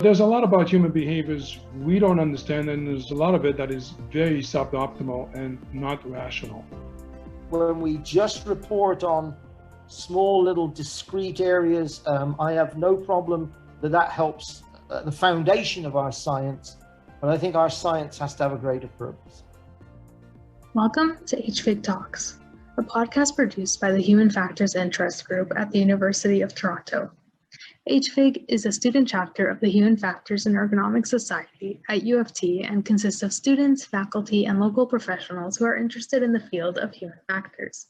There's a lot about human behaviors we don't understand, and there's a lot of it that is very suboptimal and not rational. When we just report on small little discrete areas, I have no problem that helps the foundation of our science, but I think our science has to have a greater purpose. Welcome to HFIG Talks, a podcast produced by the Human Factors Interest Group at the University of Toronto. HFIG is a student chapter of the Human Factors and Ergonomics Society at U of T and consists of students, faculty, and local professionals who are interested in the field of human factors.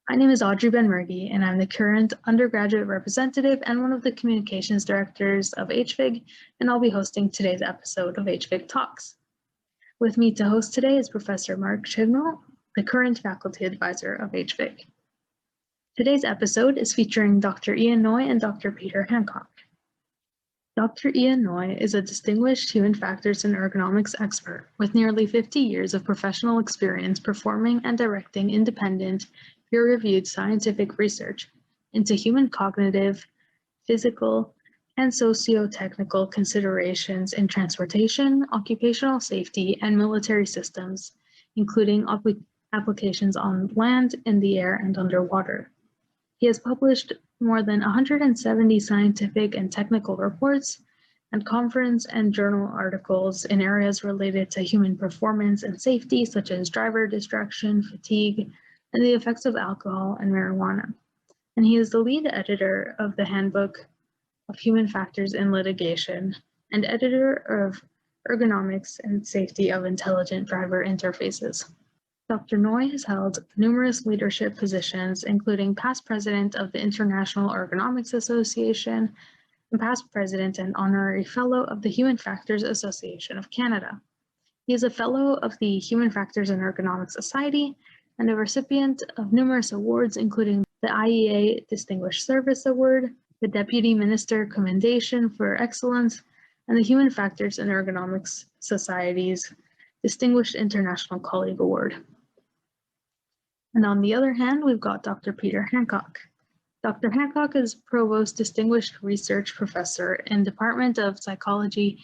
My name is Audrey Ben-Murgy, and I'm the current undergraduate representative and one of the communications directors of HFIG, and I'll be hosting today's episode of HFIG Talks. With me to host today is Professor Mark Chignall, the current faculty advisor of HFIG. Today's episode is featuring Dr. Ian Noy and Dr. Peter Hancock. Dr. Ian Noy is a distinguished human factors and ergonomics expert with nearly 50 years of professional experience performing and directing independent, peer-reviewed scientific research into human cognitive, physical, and socio-technical considerations in transportation, occupational safety, and military systems, including applications on land, in the air, and underwater. He has published more than 170 scientific and technical reports and conference and journal articles in areas related to human performance and safety, such as driver distraction, fatigue, and the effects of alcohol and marijuana. And he is the lead editor of the Handbook of Human Factors in Litigation and editor of Ergonomics and Safety of Intelligent Driver Interfaces. Dr. Noy has held numerous leadership positions, including past president of the International Ergonomics Association and past president and honorary fellow of the Human Factors Association of Canada. He is a fellow of the Human Factors and Ergonomics Society and a recipient of numerous awards, including the IEA Distinguished Service Award, the Deputy Minister Commendation for Excellence, and the Human Factors and Ergonomics Society's Distinguished International Colleague Award. And on the other hand, we've got Dr. Peter Hancock. Dr. Hancock is Provost Distinguished Research Professor in Department of Psychology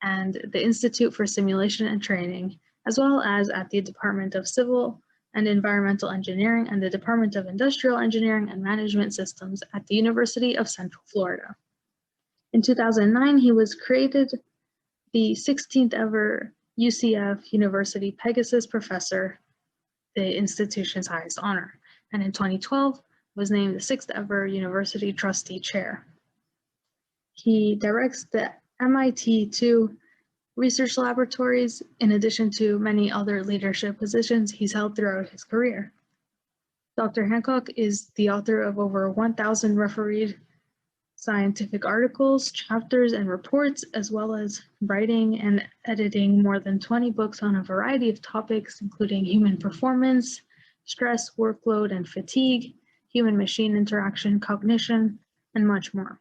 and the Institute for Simulation and Training, as well as at the Department of Civil and Environmental Engineering and the Department of Industrial Engineering and Management Systems at the University of Central Florida. In 2009, he was created the 16th ever UCF University Pegasus Professor, the institution's highest honor, and in 2012 was named the 6th ever University Trustee Chair. He directs the MIT2 research laboratories, in addition to many other leadership positions he's held throughout his career. Dr. Hancock is the author of over 1,000 refereed scientific articles, chapters, and reports, as well as writing and editing more than 20 books on a variety of topics, including human performance, stress, workload, and fatigue, human-machine interaction, cognition, and much more.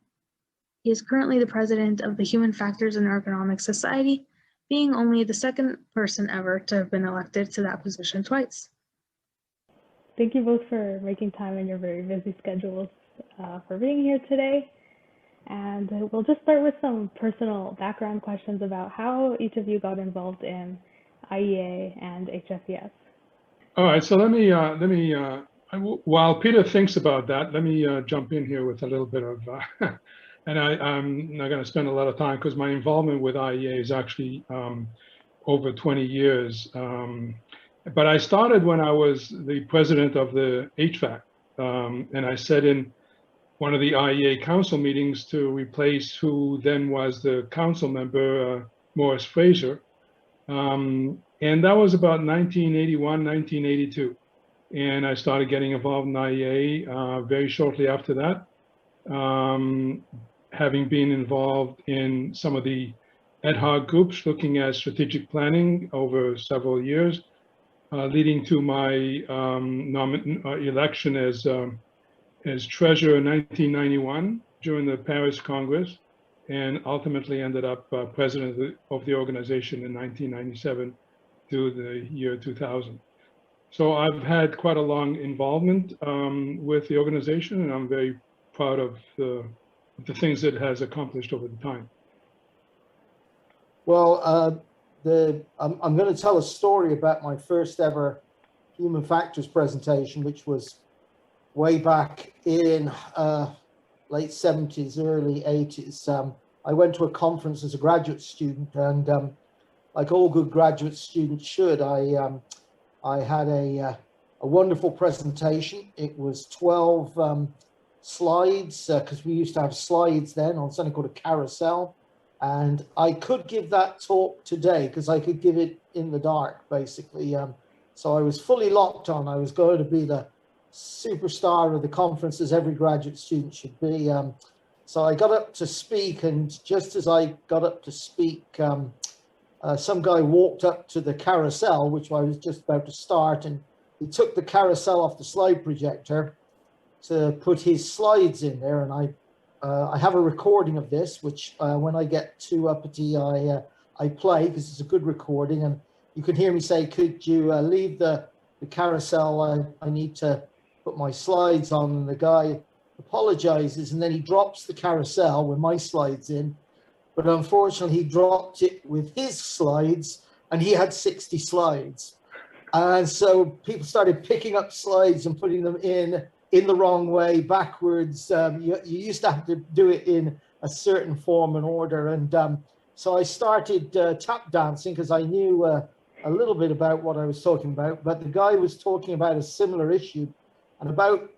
He is currently the president of the Human Factors and Ergonomics Society, being only the second person ever to have been elected to that position twice. Thank you both for making time in your very busy schedules for being here today. And we'll just start with some personal background questions about how each of you got involved in IEA and HFES. All right, so let me while Peter thinks about that, let me jump in here with a little bit of, and I'm not going to spend a lot of time because my involvement with IEA is actually over 20 years. But I started when I was the president of the HFAC, and I sat in one of the IEA council meetings to replace who then was the council member, Morris Fraser. And that was about 1981, 1982. And I started getting involved in IEA very shortly after that, having been involved in some of the ad hoc groups looking at strategic planning over several years, leading to my election as treasurer in 1991 during the Paris Congress, and ultimately ended up president of the organization in 1997 to the year 2000. So I've had quite a long involvement with the organization, and I'm very proud of the things it has accomplished over the time. Well, I'm going to tell a story about my first ever human factors presentation, which was way back in late 70s, early 80s. I went to a conference as a graduate student, and like all good graduate students should, I had a wonderful presentation. It was 12 slides, because we used to have slides then on something called a carousel. And I could give that talk today because I could give it in the dark, basically. So I was fully locked on. I was going to be the superstar of the conference, as every graduate student should be. So I got up to speak, and just as I got up to speak, some guy walked up to the carousel, which I was just about to start, and he took the carousel off the slide projector to put his slides in there. And I have a recording of this, which when I get too uppity, I play, because it's a good recording. And you can hear me say, could you leave the carousel? I need to put my slides on. And the guy apologizes, and then he drops the carousel with my slides in. But unfortunately, he dropped it with his slides, and he had 60 slides. And so people started picking up slides and putting them in the wrong way, backwards. You used to have to do it in a certain form and order. And so I started tap dancing, because I knew a little bit about what I was talking about. But the guy was talking about a similar issue. And about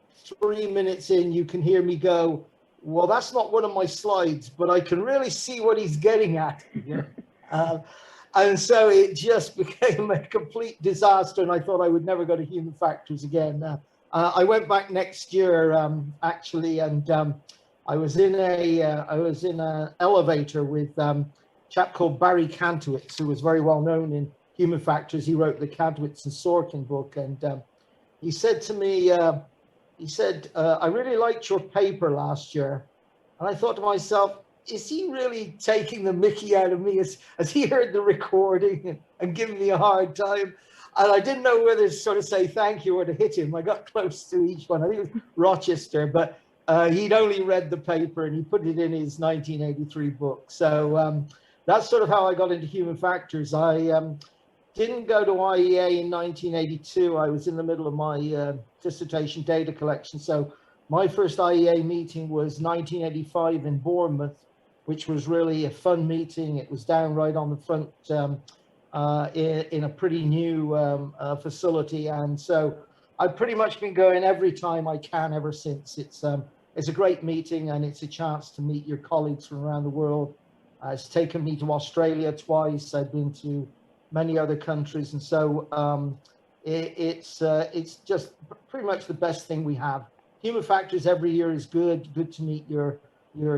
3 minutes in, you can hear me go, well, that's not one of my slides, but I can really see what he's getting at. And so it just became a complete disaster. And I thought I would never go to human factors again. I went back next year, actually, and I was in an elevator with a chap called Barry Kantowitz, who was very well known in human factors. He wrote the Kantowitz and Sorkin book, and he said to me, I really liked your paper last year. And I thought to myself, is he really taking the mickey out of me? As he heard the recording and giving me a hard time? And I didn't know whether to sort of say thank you or to hit him. I got close to each one. I think it was Rochester, but he'd only read the paper and he put it in his 1983 book. So that's sort of how I got into human factors. I didn't go to IEA in 1982. I was in the middle of my dissertation data collection. So my first IEA meeting was 1985 in Bournemouth, which was really a fun meeting. It was down right on the front in a pretty new facility. And so I've pretty much been going every time I can ever since. It's a great meeting, and it's a chance to meet your colleagues from around the world. It's taken me to Australia twice. I've been to many other countries. And so it's just pretty much the best thing we have. Human factors every year is good to meet your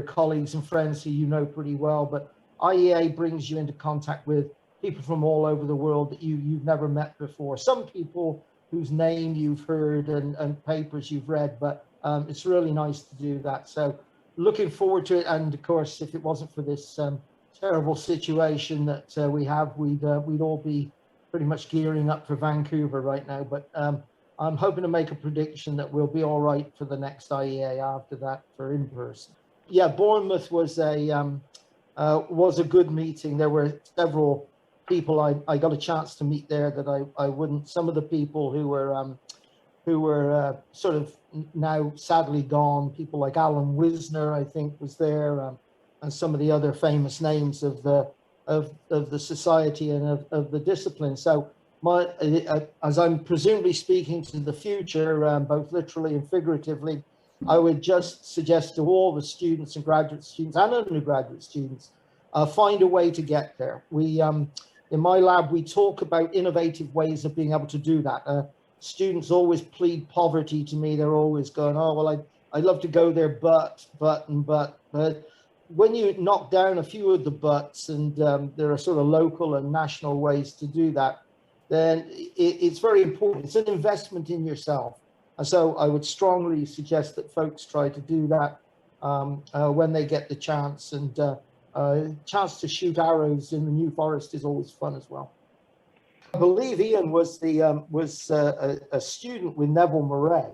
colleagues and friends who you know pretty well, but IEA brings you into contact with people from all over the world that you've never met before. Some people whose name you've heard and papers you've read, but it's really nice to do that. So looking forward to it. And of course, if it wasn't for this terrible situation that we have, we'd all be pretty much gearing up for Vancouver right now. But I'm hoping to make a prediction that we'll be all right for the next IEA after that for in person. Yeah, Bournemouth was a good meeting. There were several people I got a chance to meet there that I wouldn't. Some of the people who were sort of now sadly gone, people like Alan Wisner, I think, was there, and some of the other famous names of the society and of the discipline. So as I'm presumably speaking to the future, both literally and figuratively, I would just suggest to all the students and graduate students and undergraduate students, find a way to get there. We, in my lab, we talk about innovative ways of being able to do that. Students always plead poverty to me. They're always going, oh, well, I'd love to go there, but when you knock down a few of the buts, and there are sort of local and national ways to do that, then it's very important. It's an investment in yourself. And so I would strongly suggest that folks try to do that when they get the chance. And chance to shoot arrows in the New Forest is always fun as well. I believe Ian was a student with Neville Murray,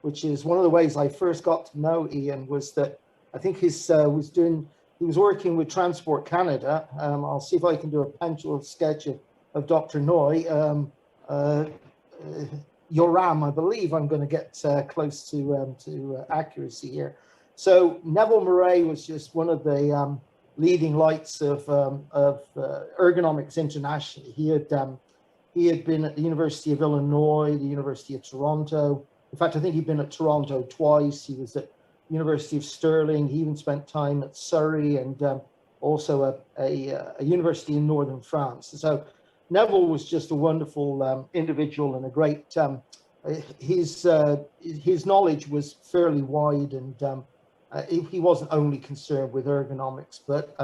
which is one of the ways I first got to know Ian. Was that I think his was doing he was working with Transport Canada. I'll see if I can do a pencil sketch of Dr. Noy. Yoram, I believe I'm going to get close to accuracy here. So Neville Murray was just one of the leading lights of ergonomics internationally. He had been at the University of Illinois, the University of Toronto. In fact, I think he'd been at Toronto twice. He was at University of Stirling. He even spent time at Surrey and also a university in northern France. So Neville was just a wonderful individual and a great. His knowledge was fairly wide, and he wasn't only concerned with ergonomics, but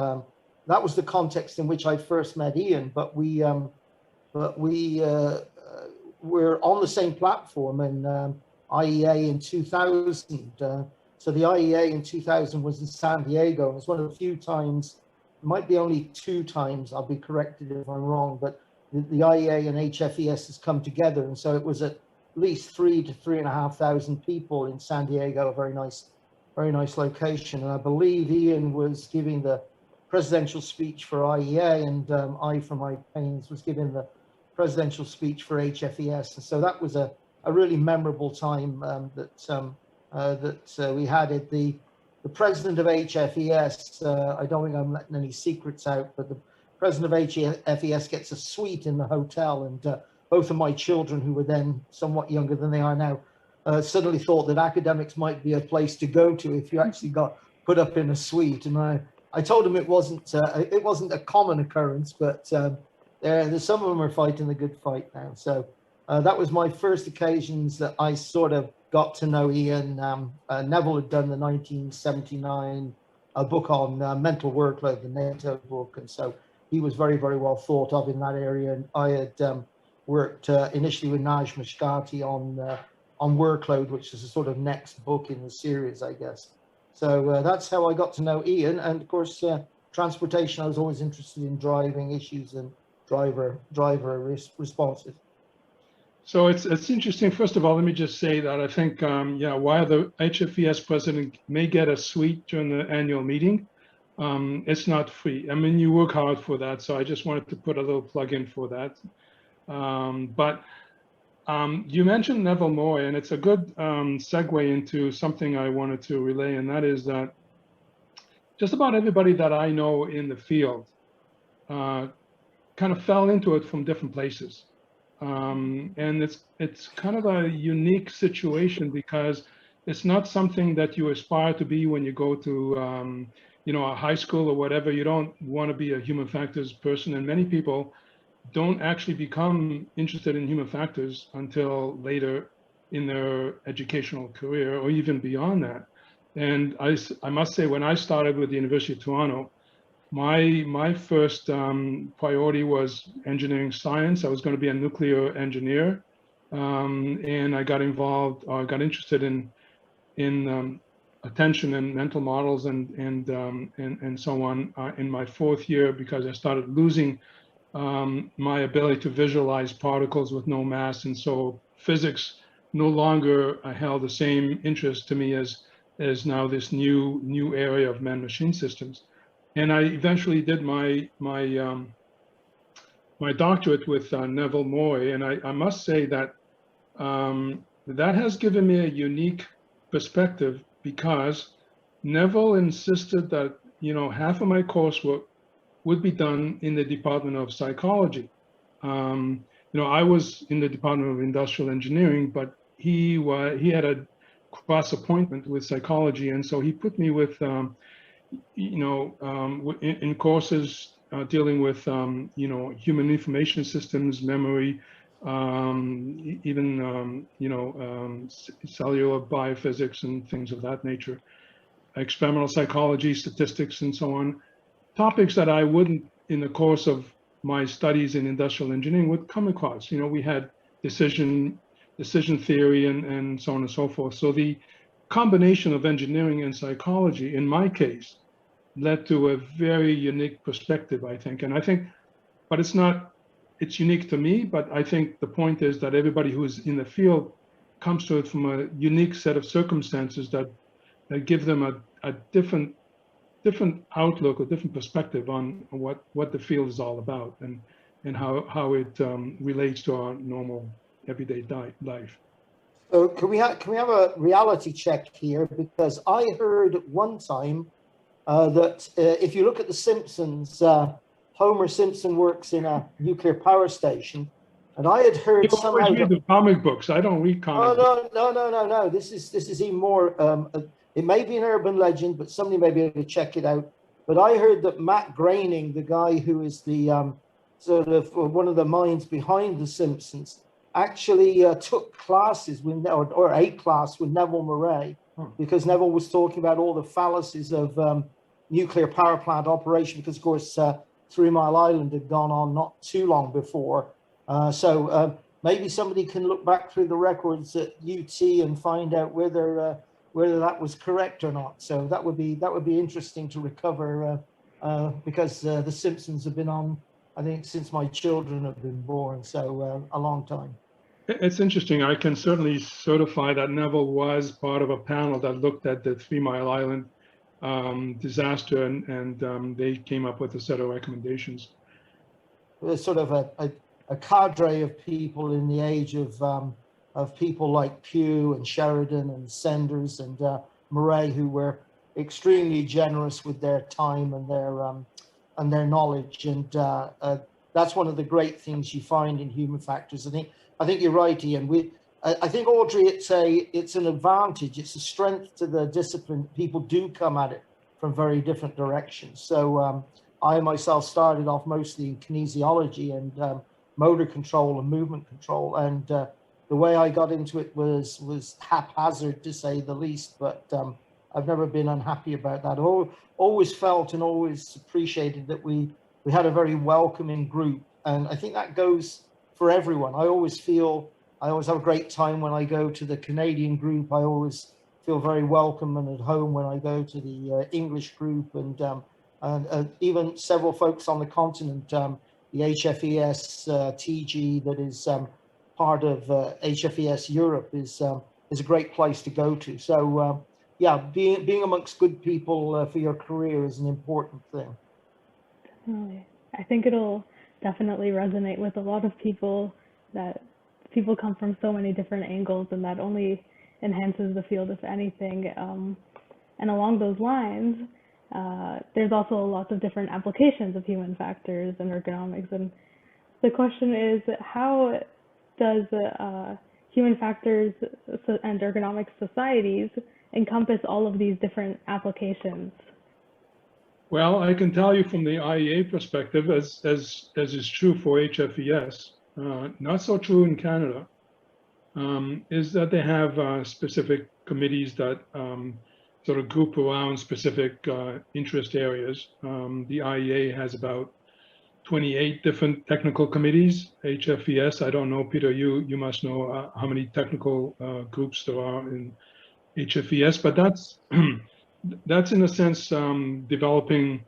that was the context in which I first met Ian. But we were on the same platform in IEA in 2000. So the IEA in 2000 was in San Diego, and it's one of the few times, it might be only 2 times, I'll be corrected if I'm wrong, but the IEA and HFES has come together. And so it was at least 3,000 to 3,500 people in San Diego, a very nice location. And I believe Ian was giving the presidential speech for IEA, and I, for my pains, was giving the presidential speech for HFES. And so that was a really memorable time that we had it. The president of HFES, I don't think I'm letting any secrets out, but the president of HFES gets a suite in the hotel, and both of my children, who were then somewhat younger than they are now, suddenly thought that academics might be a place to go to if you actually got put up in a suite. And I told them it wasn't a common occurrence, but there's some of them are fighting the good fight now. So that was my first occasions that I sort of got to know Ian. Neville had done the 1979 book on mental workload, the NATO book, and so he was very, very well thought of in that area. And I had worked initially with Naj Mashkati on workload, which is a sort of next book in the series, I guess. So that's how I got to know Ian. And of course, transportation, I was always interested in driving issues and driver responses. So it's interesting. First of all, let me just say that I think, while the HFES president may get a suite during the annual meeting, it's not free. I mean, you work hard for that. So I just wanted to put a little plug in for that. You mentioned Neville Moy, and it's a good segue into something I wanted to relay, and that is that just about everybody that I know in the field kind of fell into it from different places. And it's kind of a unique situation because it's not something that you aspire to be when you go to a high school or whatever. You don't want to be a human factors person, and many people don't actually become interested in human factors until later in their educational career or even beyond that. And I must say, when I started with the University of Toronto, my first priority was engineering science. I was going to be a nuclear engineer, and I got interested in attention and mental models and so on in my 4th year, because I started losing my ability to visualize particles with no mass, and so physics no longer held the same interest to me as now this new area of man-machine systems. And I eventually did my doctorate with Neville Moy, and I must say that that has given me a unique perspective, because Neville insisted that half of my coursework would be done in the Department of Psychology. I was in the Department of Industrial Engineering, but he had a cross appointment with psychology, and so he put me with in courses dealing with human information systems, memory, even cellular biophysics and things of that nature, experimental psychology, statistics, and so on. Topics that I wouldn't, in the course of my studies in industrial engineering, would come across. We had decision theory and so on and so forth. So the combination of engineering and psychology, in my case, led to a very unique perspective, I think. And I think, but it's unique to me, but I think the point is that everybody who's in the field comes to it from a unique set of circumstances that give them a different different outlook or different perspective on what the field is all about and how it relates to our normal everyday life. So can we have a reality check here? Because I heard at one time that if you look at The Simpsons, Homer Simpson works in a nuclear power station, and I had heard You somehow. always read the comic books. I don't read comic books. No. This is even more. It may be an urban legend, but somebody may be able to check it out. But I heard that Matt Groening, the guy who is the sort of one of the minds behind The Simpsons, actually took classes with, or a class with Neville Murray, because Neville was talking about all the fallacies of nuclear power plant operation, because of course 3 Mile Island had gone on not too long before. So maybe somebody can look back through the records at UT and find out whether that was correct or not. So that would be interesting to recover, because The Simpsons have been on, I think, since my children have been born, so a long time. It's interesting. I can certainly certify that Neville was part of a panel that looked at the 3 Mile Island disaster, and they came up with a set of recommendations. There's sort of a cadre of people in the age of people like Pugh and Sheridan and Sanders and Murray, who were extremely generous with their time and their knowledge, and that's one of the great things you find in human factors. I think you're right, Ian. I think, Audrey, it's an advantage, it's a strength to the discipline. People do come at it from very different directions. So I myself started off mostly in kinesiology and motor control and movement control, and the way I got into it was haphazard, to say the least, but I've never been unhappy about that. I've always felt and always appreciated that we had a very welcoming group, and I think that goes for everyone. I always have a great time when I go to the Canadian group. I always feel very welcome and at home when I go to the English group, and even several folks on the continent, the HFES TG that is part of HFES Europe is a great place to go to. So yeah, being amongst good people for your career is an important thing. Definitely. I think it'll definitely resonate with a lot of people, that people come from so many different angles, and that only enhances the field, if anything. And along those lines, there's also lots of different applications of human factors and ergonomics. And the question is, how does human factors and ergonomics societies encompass all of these different applications? Well, I can tell you from the IEA perspective, as is true for HFES, not so true in Canada, is that they have specific committees that sort of group around specific interest areas. The IEA has about 28 different technical committees. HFES, I don't know, Peter, you must know how many technical groups there are in HFES, but that's in a sense developing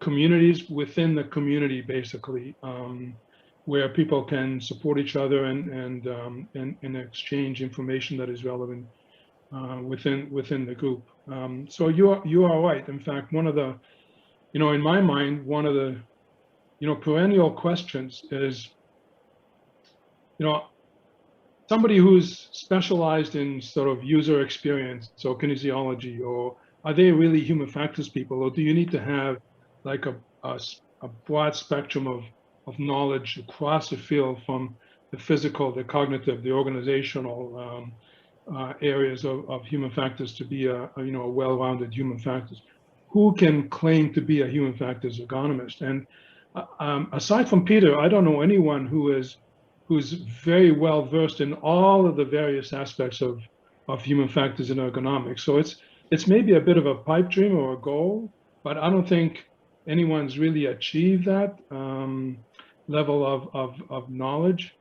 communities within the community, basically, where people can support each other and exchange information that is relevant within the group. So you are right. In fact, one of the, in my mind, one of the perennial questions is, somebody who's specialized in sort of user experience, so kinesiology, or are they really human factors people, or do you need to have like a broad spectrum of knowledge across the field, from the physical, the cognitive, the organizational areas of human factors, to be a well-rounded human factors? Who can claim to be a human factors ergonomist? And aside from Peter, I don't know anyone who's very well versed in all of the various aspects of human factors and ergonomics. So it's maybe a bit of a pipe dream or a goal, but I don't think anyone's really achieved that level of knowledge.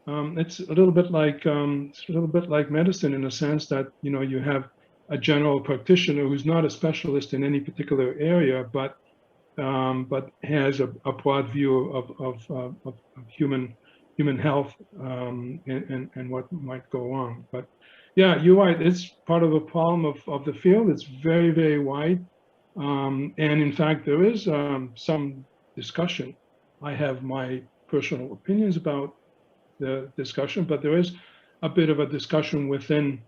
It's a little bit like medicine, in a sense that you have a general practitioner who's not a specialist in any particular area, but has a broad view of human health and what might go on. But yeah, you're right. It's part of the problem of the field. It's very, very wide. And in fact, there is some discussion. I have my personal opinions about the discussion, but there is a bit of a discussion within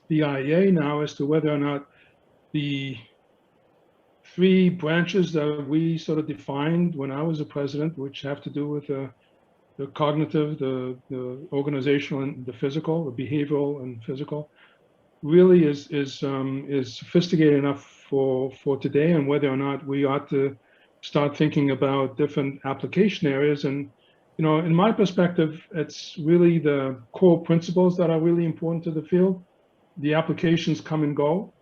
the IEA now as to whether or not the three branches that we sort of defined when I was a president, which have to do with the cognitive, the organizational, and the physical, the behavioral and physical, really is sophisticated enough for today, and whether or not we ought to start thinking about different application areas. And in my perspective, it's really the core principles that are really important to the field. The applications come and go,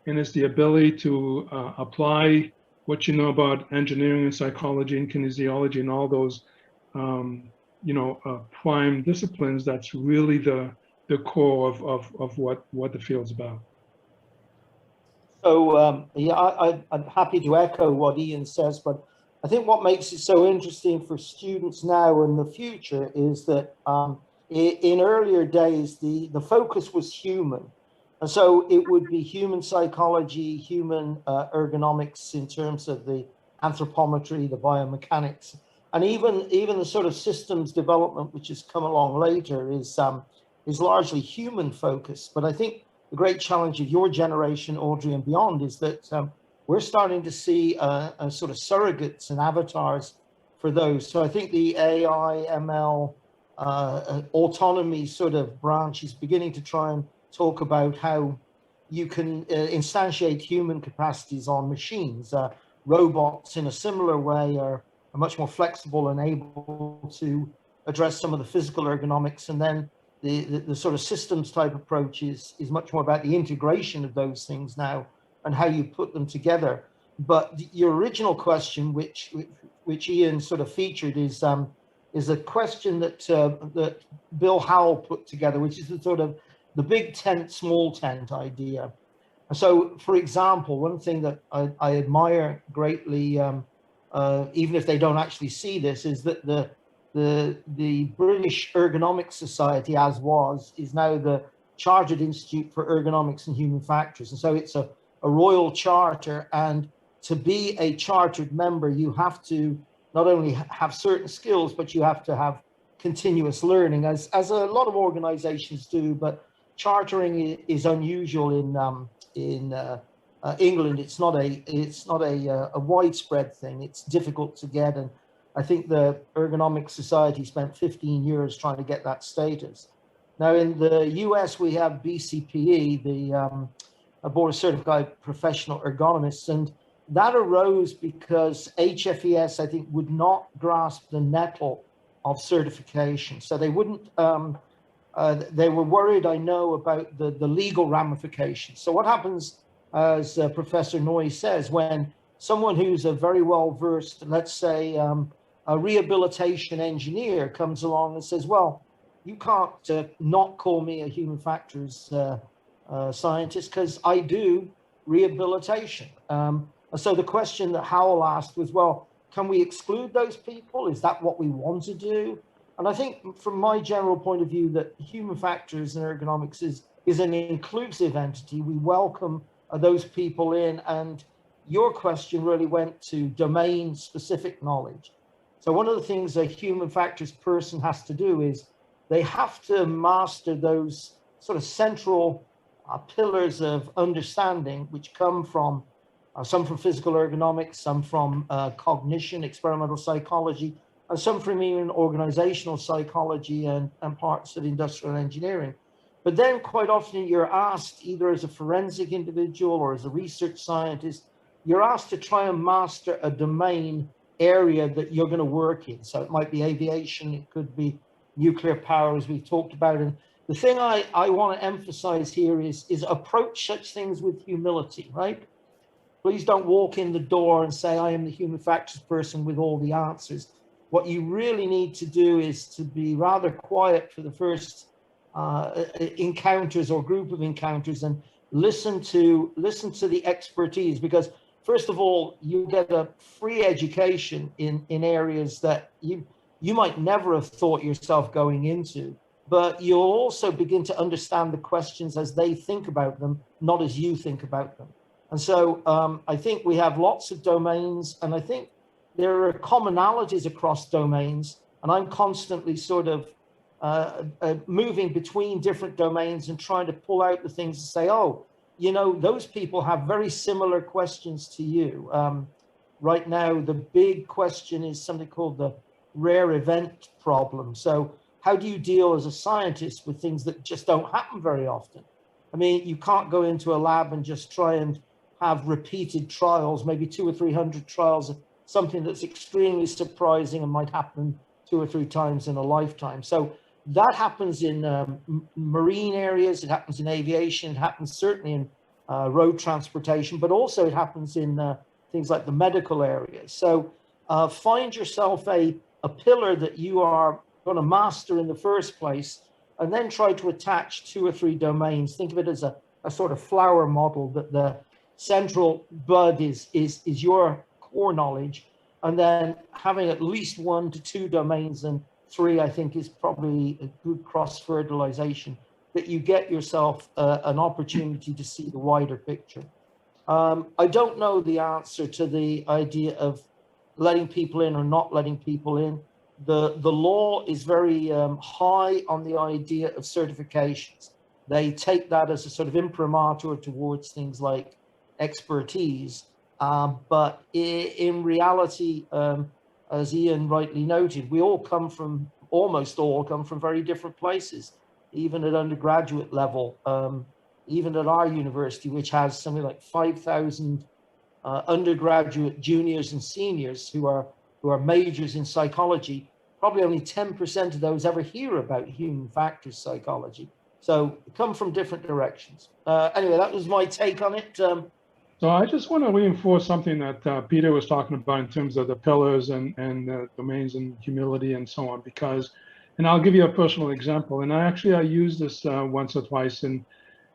and it's the ability to apply what you know about engineering and psychology and kinesiology and all those prime disciplines. That's really the core of what the field's about. So I'm happy to echo what Ian says, but I think what makes it so interesting for students now and the future is that in earlier days, the focus was human. And so it would be human psychology, human ergonomics in terms of the anthropometry, the biomechanics, and even the sort of systems development, which has come along later, is largely human focused. But I think the great challenge of your generation, Audrey, and beyond, is that we're starting to see a sort of surrogates and avatars for those. So I think the AI, ML, autonomy sort of branch is beginning to try and talk about how you can instantiate human capacities on machines. Robots, in a similar way, are much more flexible and able to address some of the physical ergonomics. And then the sort of systems type approach is much more about the integration of those things now and how you put them together. But your original question, which Ian sort of featured, is a question that Bill Howell put together, which is the sort of the big tent, small tent idea. So, for example, one thing that I admire greatly, even if they don't actually see this, is that the British Ergonomics Society, as was, is now the Chartered Institute for Ergonomics and Human Factors. And so it's a royal charter, and to be a chartered member, you have to not only have certain skills, but you have to have continuous learning, as a lot of organizations do. But chartering is unusual in England. It's not a widespread thing. It's difficult to get, and I think the Ergonomics Society spent 15 years trying to get that status. Now in the US, we have BCPE, the Board of Certified Professional Ergonomists, and that arose because HFES, I think, would not grasp the nettle of certification. So they wouldn't, they were worried, I know, about the legal ramifications. So what happens, as Professor Noy says, when someone who's a very well-versed, let's say, a rehabilitation engineer comes along and says, well, you can't not call me a human factors scientist because I do rehabilitation. So the question that Howell asked was, well, can we exclude those people? Is that what we want to do? And I think from my general point of view that human factors and ergonomics is an inclusive entity. We welcome those people in, and your question really went to domain specific knowledge. So one of the things a human factors person has to do is they have to master those sort of central pillars of understanding, which come from some from physical ergonomics, some from cognition, experimental psychology, and some from even organizational psychology and parts of industrial engineering. But then quite often you're asked, either as a forensic individual or as a research scientist, you're asked to try and master a domain area that you're going to work in. So it might be aviation, it could be nuclear power, as we've talked about. And the thing I want to emphasize here is approach such things with humility, right? Please don't walk in the door and say, I am the human factors person with all the answers. What you really need to do is to be rather quiet for the first encounters or group of encounters and listen to the expertise, because first of all, you get a free education in areas that you might never have thought yourself going into, but you'll also begin to understand the questions as they think about them, not as you think about them. And so I think we have lots of domains, and I think there are commonalities across domains, and I'm constantly sort of moving between different domains and trying to pull out the things to say, oh, you know, those people have very similar questions to you. Right now, the big question is something called the rare event problem. So how do you deal as a scientist with things that just don't happen very often? I mean, you can't go into a lab and just try and have repeated trials, maybe 200 or 300 trials of something that's extremely surprising and might happen 2 or 3 times in a lifetime. So that happens in marine areas, it happens in aviation, it happens certainly in road transportation, but also it happens in things like the medical areas. So find yourself a pillar that you are going to master in the first place, and then try to attach 2 or 3 domains. Think of it as a sort of flower model, that the central bud is your core knowledge, and then having at least 1 to 2 domains, and 3, I think, is probably a good cross-fertilization, that you get yourself an opportunity to see the wider picture. I don't know the answer to the idea of letting people in or not letting people in. The law is very high on the idea of certifications. They take that as a sort of imprimatur towards things like expertise. But in reality, as Ian rightly noted, we all come from, almost all come from very different places, even at undergraduate level, even at our university, which has something like 5,000 undergraduate juniors and seniors who are majors in psychology. Probably only 10% of those ever hear about human factors psychology. So come from different directions. Anyway, that was my take on it. So I just want to reinforce something that Peter was talking about in terms of the pillars and domains and humility and so on, because, and I'll give you a personal example. And I use this once or twice in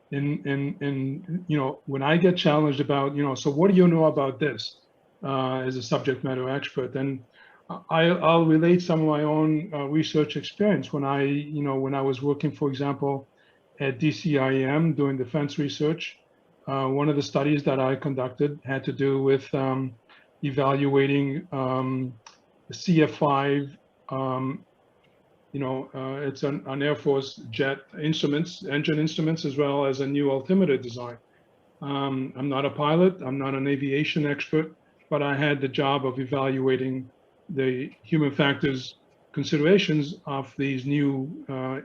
you know, when I get challenged about, you know, so what do you know about this as a subject matter expert? And I'll relate some of my own research experience when I was working, for example, at DCIM doing defense research. One of the studies that I conducted had to do with evaluating the CF5. It's an Air Force jet instruments, engine instruments, as well as a new altimeter design. I'm not a pilot, I'm not an aviation expert, but I had the job of evaluating the human factors considerations of these new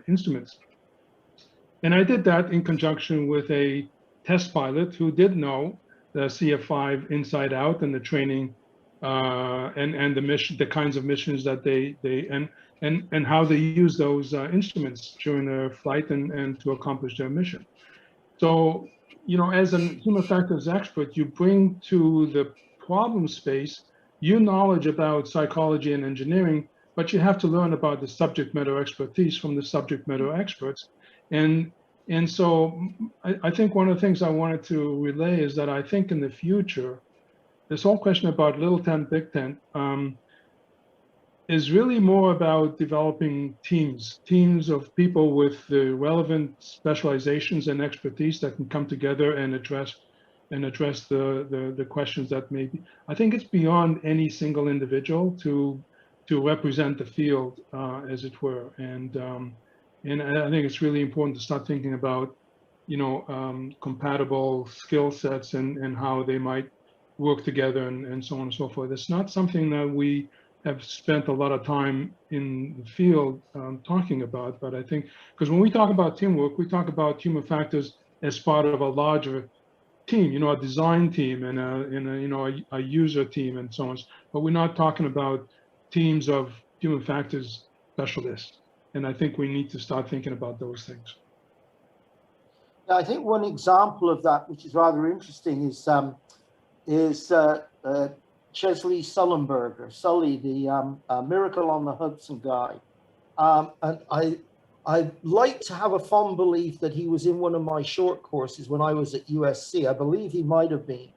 instruments. And I did that in conjunction with a test pilot who did know the CF5 inside out and the training and the mission, the kinds of missions that they and how they use those instruments during their flight and to accomplish their mission. So, you know, as a human factors expert, you bring to the problem space your knowledge about psychology and engineering, but you have to learn about the subject matter expertise from the subject matter experts. And so I think one of the things I wanted to relay is that I think in the future, this whole question about little tent, big tent is really more about developing teams of people with the relevant specializations and expertise that can come together and address the questions that may be. I think it's beyond any single individual to represent the field, as it were. And I think it's really important to start thinking about, you know, compatible skill sets and how they might work together and so on and so forth. It's not something that we have spent a lot of time in the field talking about, but I think, because when we talk about teamwork, we talk about human factors as part of a larger team, you know, a design team and a user team and so on. But we're not talking about teams of human factors specialists. And I think we need to start thinking about those things. I think one example of that, which is rather interesting, is Chesley Sullenberger, Sully, the Miracle on the Hudson guy. And I like to have a fond belief that he was in one of my short courses when I was at USC. I believe he might have been.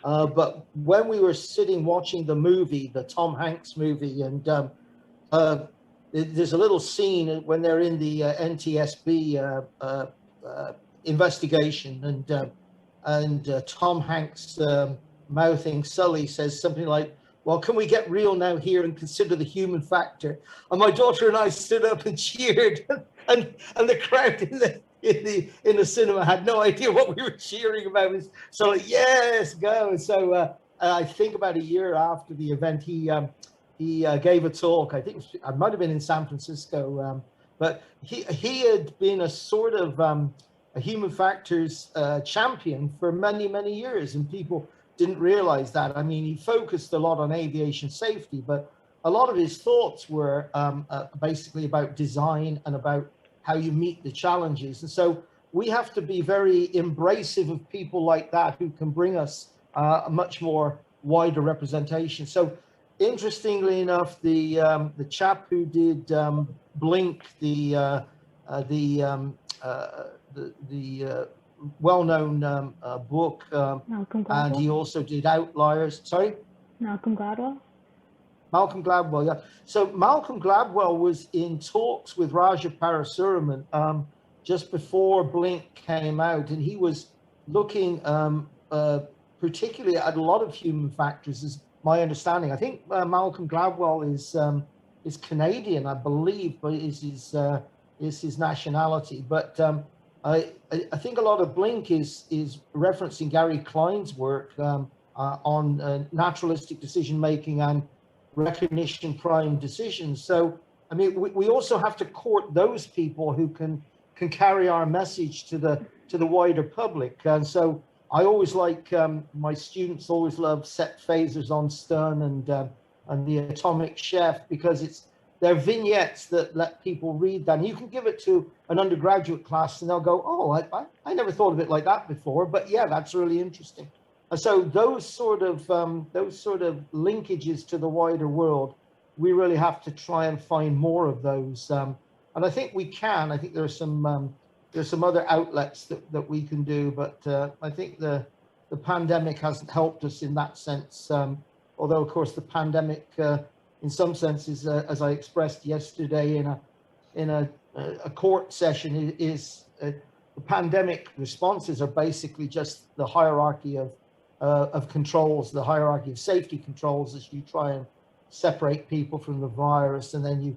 But when we were sitting watching the movie, the Tom Hanks movie, and there's a little scene when they're in the NTSB investigation, Tom Hanks mouthing Sully says something like, well, can we get real now here and consider the human factor? And my daughter and I stood up and cheered, and the crowd in the cinema had no idea what we were cheering about. So like, yes, go. So I think about a year after the event, he gave a talk. I think I might have been in San Francisco, but he had been a sort of a human factors champion for many, many years, and people didn't realize that. I mean, he focused a lot on aviation safety, but a lot of his thoughts were basically about design and about how you meet the challenges. And so we have to be very embracive of people like that who can bring us a much more wider representation. So interestingly enough, the chap who did Blink, the well-known book, and he also did Outliers. Sorry? Malcolm Gladwell? Malcolm Gladwell, yeah. So Malcolm Gladwell was in talks with Raja Parasuraman just before Blink came out, and he was looking particularly at a lot of human factors, is my understanding. I think Malcolm Gladwell is Canadian, I believe, but is his nationality. But I think a lot of Blink is referencing Gary Klein's work on naturalistic decision making and recognition prime decisions. So I mean, we also have to court those people who can carry our message to the wider public. And so I always like, my students always love Set Phasers on Stern and the Atomic Chef, because they're vignettes that let people read that. And you can give it to an undergraduate class and they'll go, oh, I never thought of it like that before, but yeah, that's really interesting. And so those sort of linkages to the wider world, we really have to try and find more of those. And I think we can. I think there's some other outlets that we can do, but I think the pandemic hasn't helped us in that sense. Although of course the pandemic, in some senses, as I expressed yesterday in a court session, is the pandemic responses are basically just the hierarchy of controls, the hierarchy of safety controls, as you try and separate people from the virus, and then you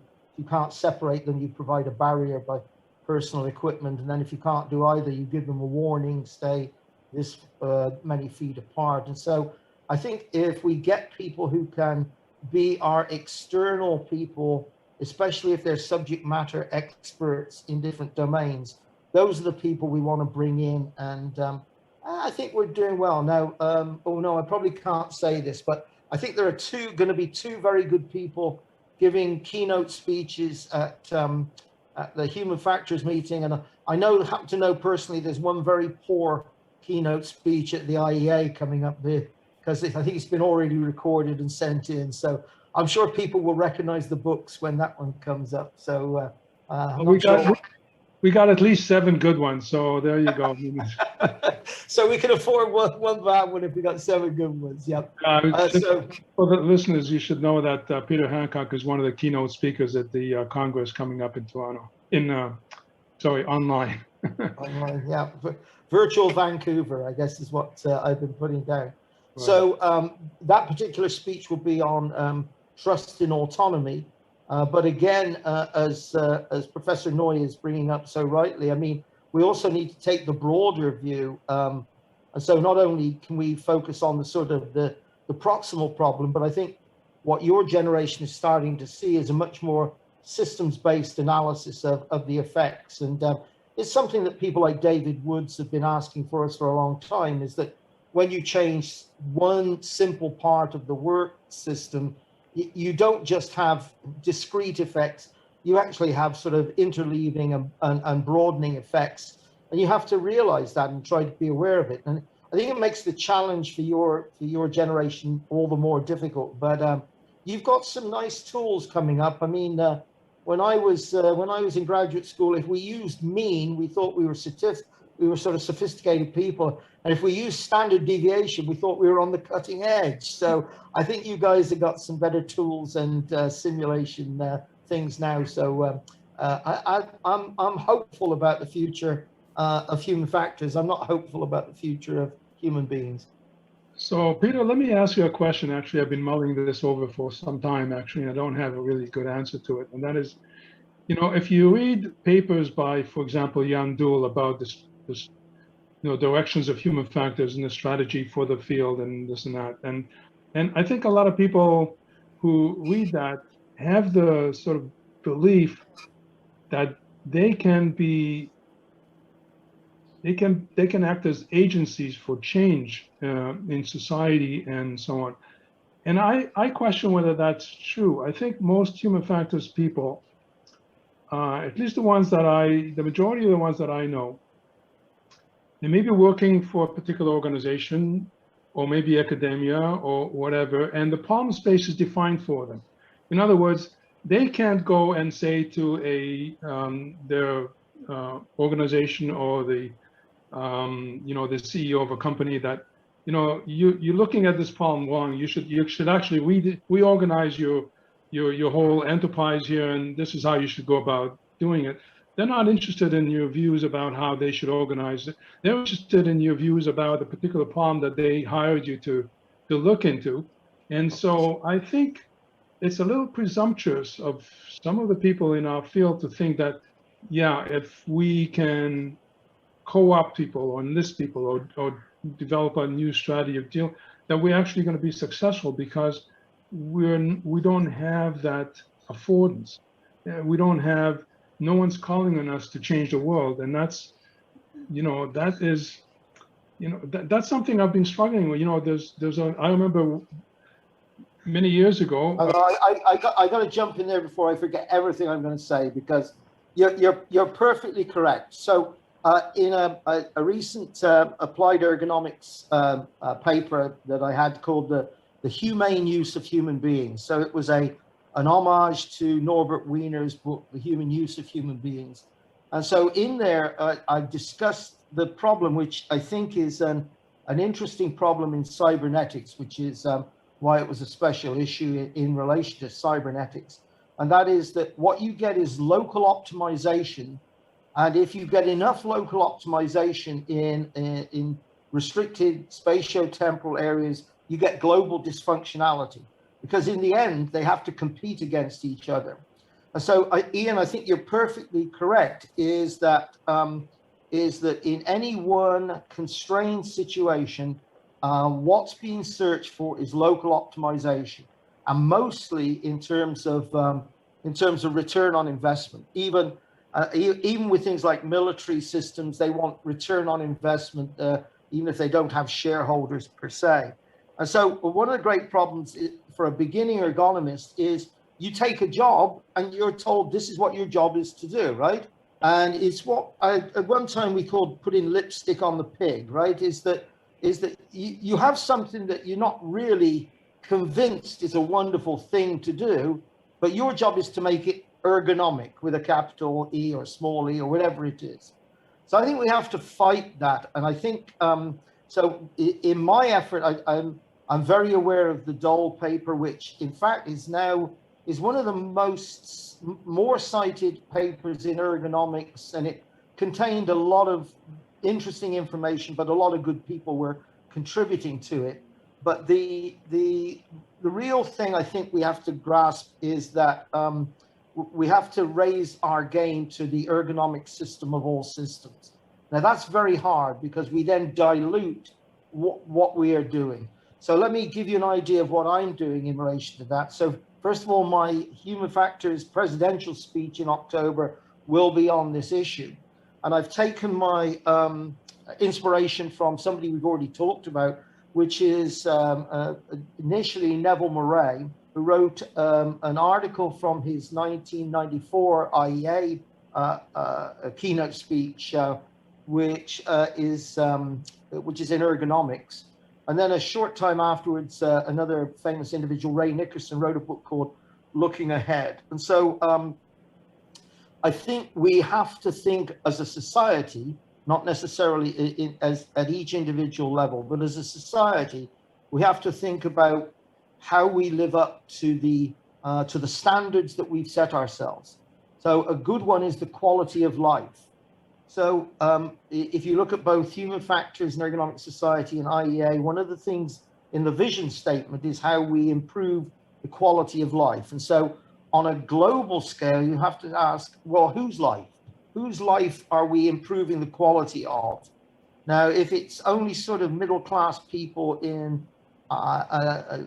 can't separate them, you provide a barrier by personal equipment, and then if you can't do either, you give them a warning, stay this many feet apart. And so I think if we get people who can be our external people, especially if they're subject matter experts in different domains, those are the people we want to bring in. And I think we're doing well. Now, oh no, I probably can't say this, but I think there are going to be two very good people giving keynote speeches at the Human Factors meeting. And I happen to know personally there's one very poor keynote speech at the IEA coming up there, because I think it's been already recorded and sent in. So I'm sure people will recognize the books when that one comes up. So we got at least 7 good ones. So there you go. So we can afford one bad one if we got 7 good ones. Yep. So for the listeners, you should know that Peter Hancock is one of the keynote speakers at the Congress coming up in Toronto. Online. Online, yeah. Virtual Vancouver, I guess, is what I've been putting down. Right. So that particular speech will be on trust in autonomy. But again, as Professor Noy is bringing up so rightly, I mean, we also need to take the broader view. And so not only can we focus on the sort of the proximal problem, but I think what your generation is starting to see is a much more systems-based analysis of the effects. And it's something that people like David Woods have been asking for us for a long time, is that when you change one simple part of the work system, you don't just have discrete effects, you actually have sort of interleaving and broadening effects. And you have to realize that and try to be aware of it. And I think it makes the challenge for your generation all the more difficult. But you've got some nice tools coming up. I mean, when I was in graduate school, if we used mean, we thought we were sort of sophisticated people. And if we used standard deviation, we thought we were on the cutting edge. So I think you guys have got some better tools and simulation things now. So I'm hopeful about the future. of human factors. I'm not hopeful about the future of human beings. So Peter, let me ask you a question. Actually, I've been mulling this over for some time, actually, and I don't have a really good answer to it. And that is, if you read papers by, for example, Jan Dool about this directions of human factors and the strategy for the field and this and that. And I think a lot of people who read that have the sort of belief that they can act as agencies for change in society and so on. And I question whether that's true. I think most human factors people, at least the majority of the ones that I know, they may be working for a particular organization or maybe academia or whatever, and the problem space is defined for them. In other words, they can't go and say to their organization or the CEO of a company that, you're looking at this problem wrong. You should actually reorganize your whole enterprise here, and this is how you should go about doing it. They're not interested in your views about how they should organize it. They're interested in your views about the particular problem that they hired you to look into. And so I think it's a little presumptuous of some of the people in our field to think that, yeah, if we can co-opt people or enlist people or develop a new strategy of deal, that we're actually going to be successful, because we don't have that affordance. We don't have, no one's calling on us to change the world. And that's, that's something I've been struggling with. I remember many years ago. I got to jump in there before I forget everything I'm going to say, because you're perfectly correct. So in a recent applied ergonomics paper that I had called the humane use of human beings. So it was an homage to Norbert Wiener's book, The Human Use of Human Beings. And so in there, I discussed the problem, which I think is an interesting problem in cybernetics, which is why it was a special issue in relation to cybernetics. And that is that what you get is local optimization. And if you get enough local optimization in restricted spatio-temporal areas, you get global dysfunctionality. Because in the end, they have to compete against each other. And so, Ian, I think you're perfectly correct, is that in any one constrained situation, what's being searched for is local optimization, and mostly in terms of return on investment. Even with things like military systems, they want return on investment, even if they don't have shareholders per se. And so one of the great problems for a beginning ergonomist is you take a job and you're told this is what your job is to do, right? And it's what at one time we called putting lipstick on the pig, right? Is that you have something that you're not really convinced is a wonderful thing to do, but your job is to make it ergonomic with a capital E or small e or whatever it is. So I think we have to fight that. And I think, so in my effort, I'm very aware of the Dole paper, which in fact is one of the more cited papers in ergonomics, and it contained a lot of interesting information, but a lot of good people were contributing to it. But the real thing I think we have to grasp is that we have to raise our game to the ergonomic system of all systems. Now that's very hard, because we then dilute what we are doing. So let me give you an idea of what I'm doing in relation to that. So first of all, my human factors presidential speech in October will be on this issue. And I've taken my inspiration from somebody we've already talked about, which is initially Neville Murray, who wrote an article from his 1994 IEA keynote speech, which is in ergonomics. And then a short time afterwards, another famous individual, Ray Nickerson, wrote a book called Looking Ahead. And so I think we have to think as a society, not necessarily at each individual level, but as a society, we have to think about how we live up to the standards that we've set ourselves. So a good one is the quality of life. So if you look at both Human Factors and Ergonomic Society and IEA, one of the things in the vision statement is how we improve the quality of life. And so on a global scale, you have to ask, well, whose life? Whose life are we improving the quality of? Now, if it's only sort of middle-class people in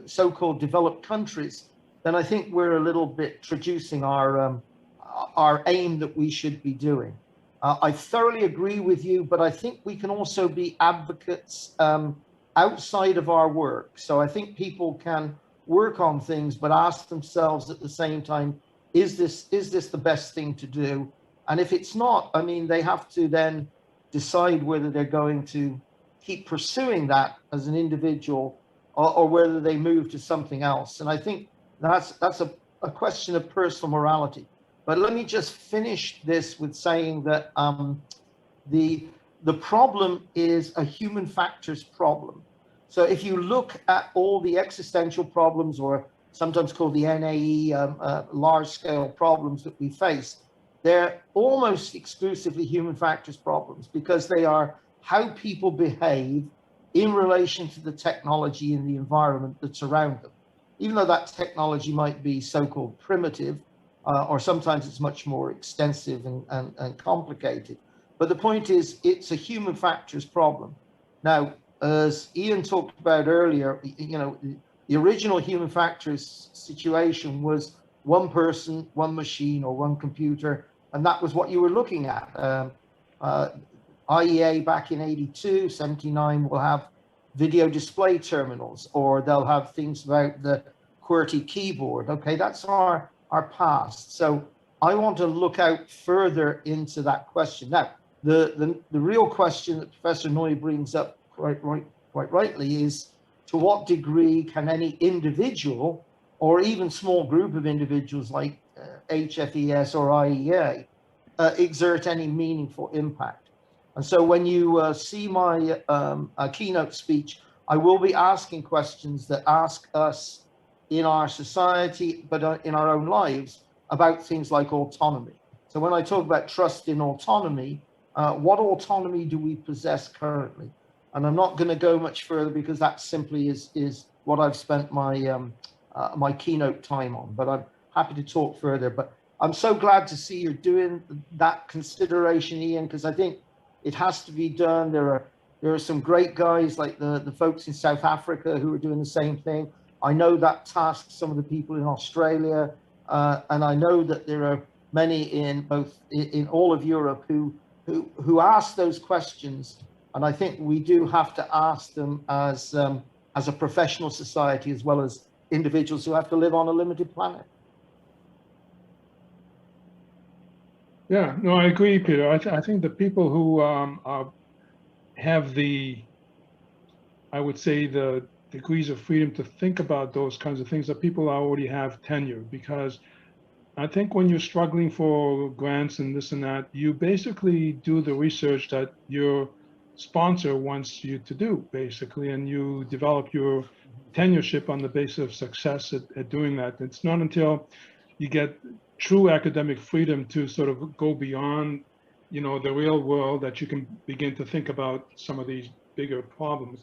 so-called developed countries, then I think we're a little bit traducing our aim that we should be doing. I thoroughly agree with you, but I think we can also be advocates outside of our work. So I think people can work on things, but ask themselves at the same time, is this the best thing to do? And if it's not, I mean, they have to then decide whether they're going to keep pursuing that as an individual or whether they move to something else. And I think that's a question of personal morality. But let me just finish this with saying that the problem is a human factors problem. So if you look at all the existential problems, or sometimes called the NAE, large-scale problems that we face, they're almost exclusively human factors problems, because they are how people behave in relation to the technology and the environment that's around them. Even though that technology might be so-called primitive, or sometimes it's much more extensive and complicated. But the point is, it's a human factors problem. Now, as Ian talked about earlier, you know, the original human factors situation was one person, one machine, or one computer, and that was what you were looking at. IEA back in 82, 79 will have video display terminals, or they'll have things about the QWERTY keyboard. Okay, that's our past. So I want to look out further into that question. Now, the real question that Professor Noy brings up quite rightly is, to what degree can any individual or even small group of individuals like HFES or IEA exert any meaningful impact? And so when you see my keynote speech, I will be asking questions that ask us in our society, but in our own lives, about things like autonomy. So when I talk about trust in autonomy, what autonomy do we possess currently? And I'm not going to go much further, because that simply is what I've spent my my keynote time on. But I'm happy to talk further. But I'm so glad to see you're doing that consideration, Ian, because I think it has to be done. There are some great guys like the folks in South Africa who are doing the same thing. I know that tasks some of the people in Australia, and I know that there are many in all of Europe who ask those questions. And I think we do have to ask them as a professional society, as well as individuals who have to live on a limited planet. Yeah, no, I agree, Peter. I think the people who have I would say, the degrees of freedom to think about those kinds of things are people who already have tenure, because I think when you're struggling for grants and this and that, you basically do the research that your sponsor wants you to do, basically, and you develop your tenureship on the basis of success at doing that. It's not until you get true academic freedom to sort of go beyond, you know, the real world, that you can begin to think about some of these bigger problems.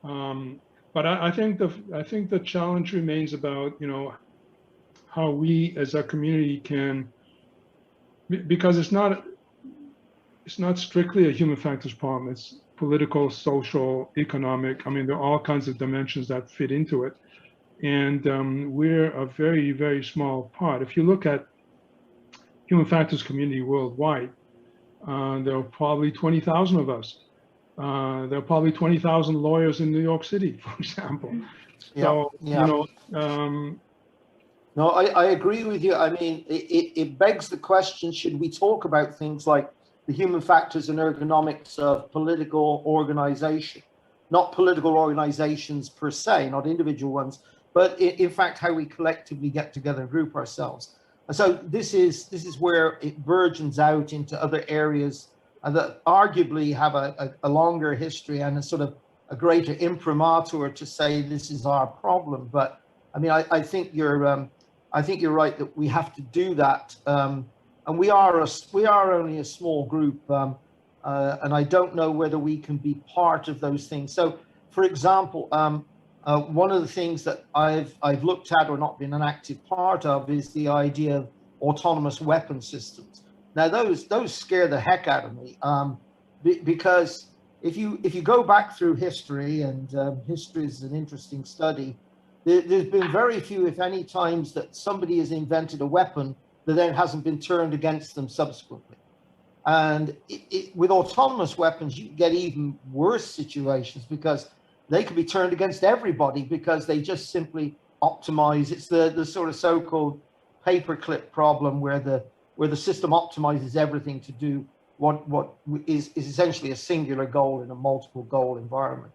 But I think the challenge remains about, you know, how we as a community can, because it's not strictly a human factors problem. It's political, social, economic. I mean, there are all kinds of dimensions that fit into it. And we're a very, very small part. If you look at human factors community worldwide, there are probably 20,000 of us. There are probably 20,000 lawyers in New York City, for example. So, you know. No, I agree with you. I mean, it begs the question, should we talk about things like the human factors and ergonomics of political organization? Not political organizations per se, not individual ones, but in fact, how we collectively get together and group ourselves. And so this is where it burgeons out into other areas that arguably have a longer history and a sort of a greater imprimatur to say this is our problem. But I mean, I think you're right that we have to do that, and we are only a small group. and I don't know whether we can be part of those things. So, for example, one of the things that I've looked at or not been an active part of is the idea of autonomous weapon systems. Now, those scare the heck out of me, because if you go back through history, and history is an interesting study, there's been very few, if any, times that somebody has invented a weapon that then hasn't been turned against them subsequently. And with autonomous weapons, you get even worse situations because they could be turned against everybody because they just simply optimize. It's the sort of so-called paperclip problem where the system optimizes everything to do what is essentially a singular goal in a multiple goal environment.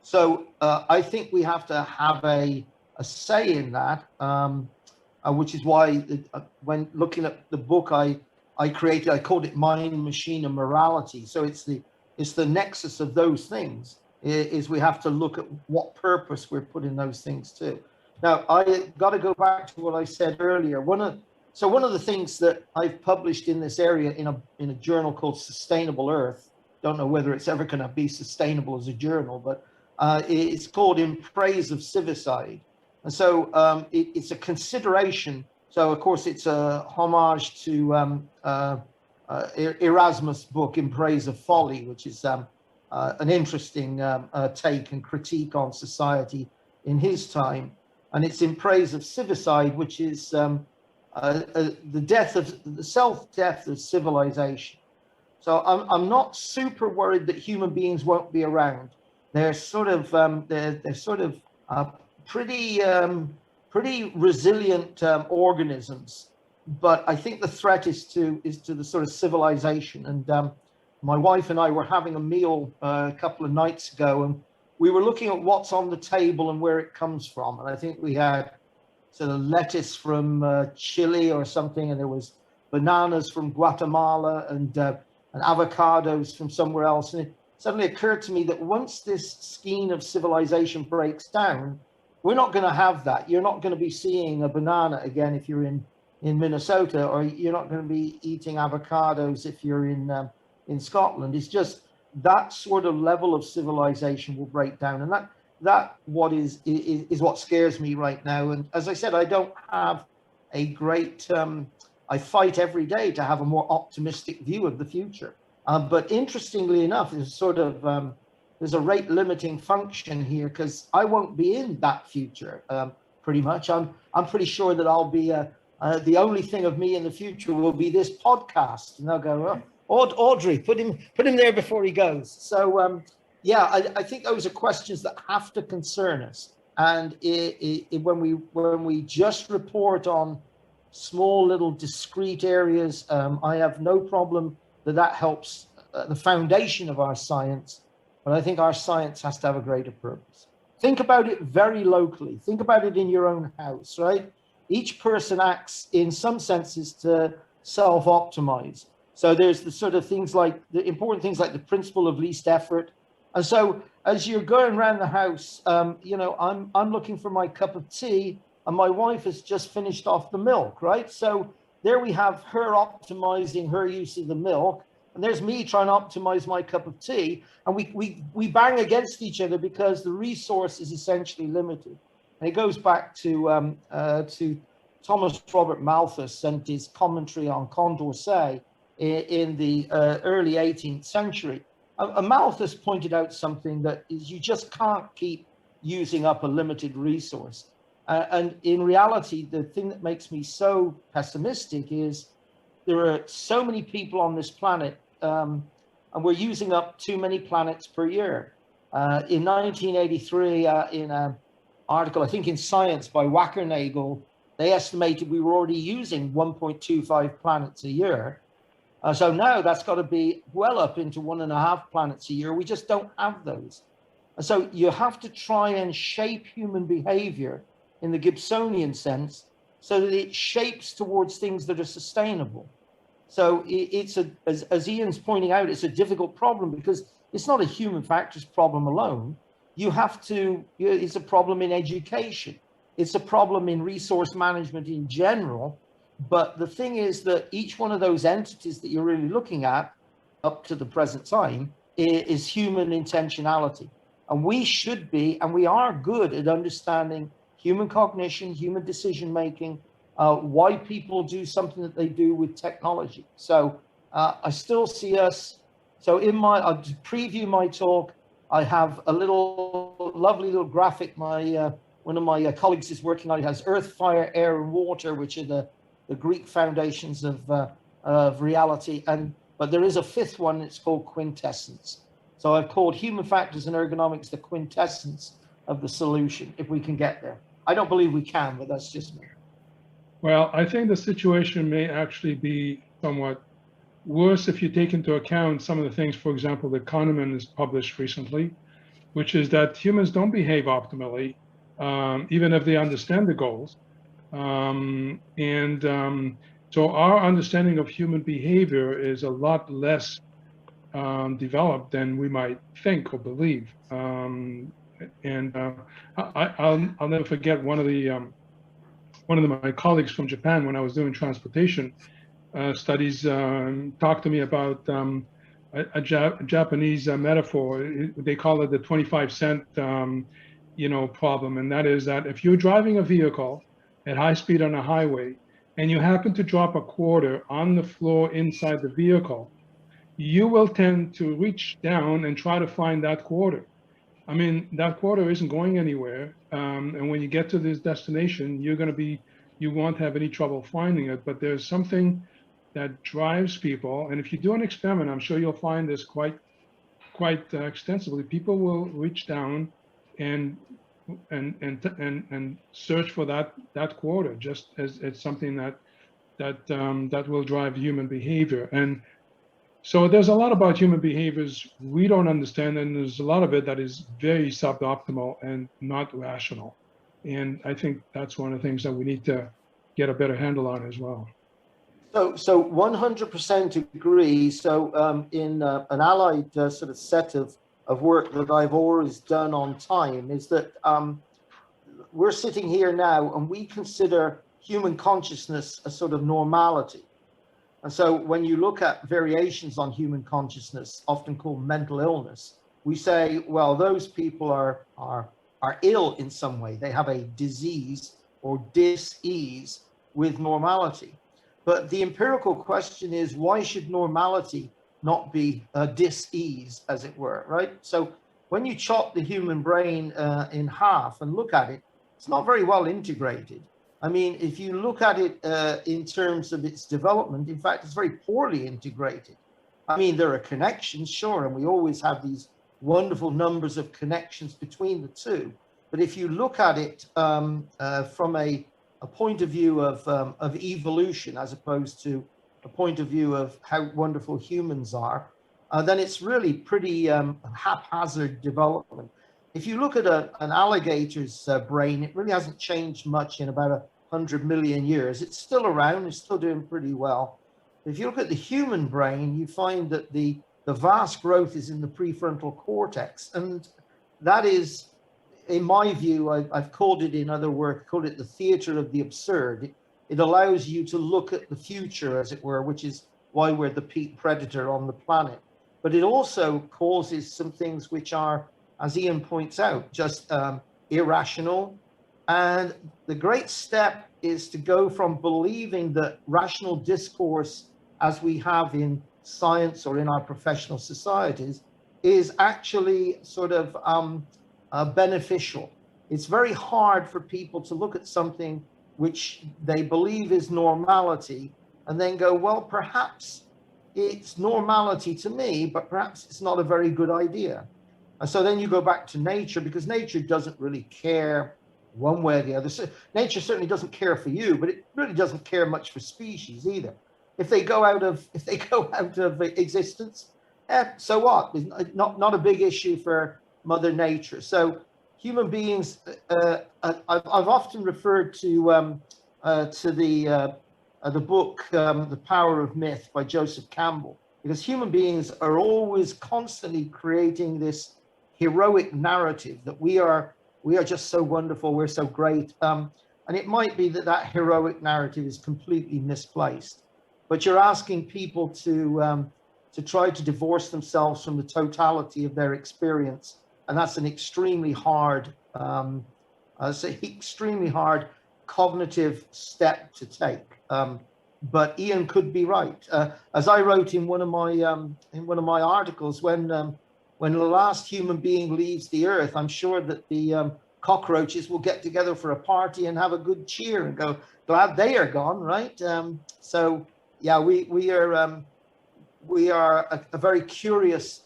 So I think we have to have a say in that, which is why when looking at the book I created, I called it Mind, Machine, and Morality. So it's the nexus of those things is we have to look at what purpose we're putting those things to. Now, I got to go back to what I said earlier. One of the things that I've published in this area in a journal called Sustainable Earth, don't know whether it's ever going to be sustainable as a journal, but it's called In Praise of Civicide. And so it's a consideration. So, of course, it's a homage to Erasmus' book, In Praise of Folly, which is an interesting take and critique on society in his time. And it's in praise of civicide, which is the self-death of civilization. So I'm not super worried that human beings won't be around. They're sort of pretty resilient organisms, but I think the threat is to the sort of civilization. And my wife and I were having a meal a couple of nights ago, and we were looking at what's on the table and where it comes from. And I think we had sort of lettuce from Chile or something, and there was bananas from Guatemala and avocados from somewhere else. And it suddenly occurred to me that once this skein of civilization breaks down, we're not going to have that. You're not going to be seeing a banana again if you're in Minnesota, or you're not going to be eating avocados if you're in Scotland. It's just that sort of level of civilization will break down, and that what is what scares me right now. And as I said, I don't have a great. I fight every day to have a more optimistic view of the future. But interestingly enough, there's sort of there's a rate limiting function here because I won't be in that future. Pretty much, I'm pretty sure that I'll be the only thing of me in the future will be this podcast, and they'll go, oh, Audrey, put him there before he goes. So yeah, I think those are questions that have to concern us. And when we just report on small little discrete areas, I have no problem that helps the foundation of our science. But I think our science has to have a greater purpose. Think about it very locally. Think about it in your own house, right? Each person acts in some senses to self-optimize. So there's the sort of things like the important things like the principle of least effort. And so as you're going around the house, you know, I'm looking for my cup of tea and my wife has just finished off the milk, right? So there we have her optimizing her use of the milk. And there's me trying to optimize my cup of tea. And we bang against each other because the resource is essentially limited. And it goes back to Thomas Robert Malthus and his commentary on Condorcet in the early 18th century. Malthus pointed out something that is you just can't keep using up a limited resource. And in reality, the thing that makes me so pessimistic is there are so many people on this planet, and we're using up too many planets per year. In 1983, in an article, I think in Science by Wackernagel, they estimated we were already using 1.25 planets a year. So now that's got to be well up into 1.5 planets a year. We just don't have those. And so you have to try and shape human behavior in the Gibsonian sense so that it shapes towards things that are sustainable. So it's as Ian's pointing out, it's a difficult problem because it's not a human factors problem alone. You have to, it's a problem in education. It's a problem in resource management in general. But the thing is that each one of those entities that you're really looking at up to the present time is human intentionality. And we should be, and we are good at understanding human cognition, human decision making, why people do something that they do with technology. So I still see us. So I'll preview my talk. I have a lovely little graphic. One of my colleagues is working on. It has earth, fire, air, and water, which are the Greek foundations of reality. But there is a fifth one. It's called quintessence. So I've called human factors and ergonomics the quintessence of the solution, if we can get there. I don't believe we can, but that's just me. Well, I think the situation may actually be somewhat worse if you take into account some of the things, for example, that Kahneman has published recently, which is that humans don't behave optimally, even if they understand the goals. So our understanding of human behavior is a lot less developed than we might think or believe. I'll never forget one of my colleagues from Japan, when I was doing transportation studies, talked to me about a Japanese metaphor. They call it the 25-cent problem, and that is that if you're driving a vehicle at high speed on a highway and you happen to drop a quarter on the floor inside the vehicle, you will tend to reach down and try to find that quarter. I mean, that quarter isn't going anywhere. And when you get to this destination, you won't have any trouble finding it. But there's something that drives people. And if you do an experiment, I'm sure you'll find this quite extensively. People will reach down and search for that quarter, just as it's something that will drive human behavior. And so there's a lot about human behaviors we don't understand, and there's a lot of it that is very suboptimal and not rational. And I think that's one of the things that we need to get a better handle on as well. So 100% agree. So in an allied sort of set of work that I've always done on time is that we're sitting here now and we consider human consciousness a sort of normality. And so when you look at variations on human consciousness, often called mental illness, we say, well, those people are ill in some way. They have a disease or dis-ease with normality. But the empirical question is, why should normality not be a dis-ease, as it were, right? So when you chop the human brain in half and look at it, it's not very well integrated. I mean, if you look at it in terms of its development, in fact, it's very poorly integrated. I mean, there are connections, sure, and we always have these wonderful numbers of connections between the two. But if you look at it from a point of view of evolution, as opposed to a point of view of how wonderful humans are, then it's really pretty haphazard development. If you look at an alligator's brain, it really hasn't changed much in about 100 million years. It's still around, it's still doing pretty well. If you look at the human brain, you find that the vast growth is in the prefrontal cortex. And that is, in my view, I've called it in other work, called it the theater of the absurd. It allows you to look at the future, as it were, which is why we're the peak predator on the planet. But it also causes some things which are, as Ian points out, just irrational. And the great step is to go from believing that rational discourse, as we have in science or in our professional societies, is actually sort of beneficial. It's very hard for people to look at something which they believe is normality and then go, well, perhaps it's normality to me, but perhaps it's not a very good idea. And so then you go back to nature, because nature doesn't really care one way or the other. So nature certainly doesn't care for you, but it really doesn't care much for species either. If they go out of existence, so what? It's not a big issue for Mother Nature. So human beings, I've often referred to the book The Power of Myth by Joseph Campbell, because human beings are always constantly creating this heroic narrative that we are just so wonderful, we're so great, and it might be that heroic narrative is completely misplaced. But you're asking people to to try to divorce themselves from the totality of their experience. And that's an extremely hard, extremely hard cognitive step to take. But Ian could be right. As I wrote in one of my articles, when the last human being leaves the earth, I'm sure that the cockroaches will get together for a party and have a good cheer and go, glad they are gone, right? So yeah, we are a very curious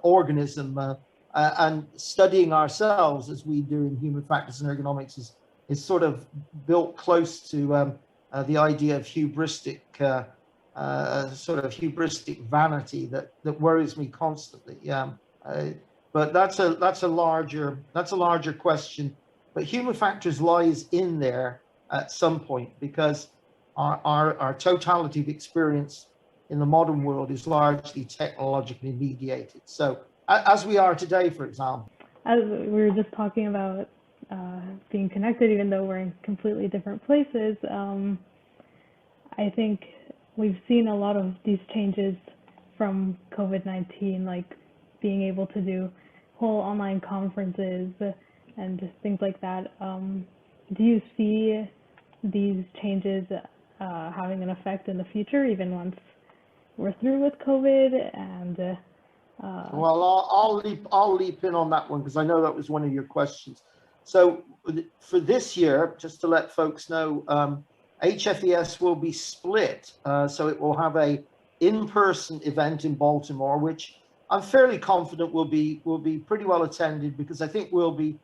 organism, and studying ourselves as we do in human factors and ergonomics is sort of built close to the idea of hubristic, sort of hubristic vanity that worries me constantly. But that's a larger question. But human factors lies in there at some point, because our totality of experience in the modern world is largely technologically mediated. So as we are today, for example. As we were just talking about being connected, even though we're in completely different places, I think we've seen a lot of these changes from COVID-19, like being able to do whole online conferences and just things like that. Do you see these changes having an effect in the future, even once we're through with COVID? And well, I'll leap in on that one, because I know that was one of your questions. So for this year, just to let folks know, HFES will be split. So it will have a in-person event in Baltimore, which I'm fairly confident will be pretty well attended, because I think we'll be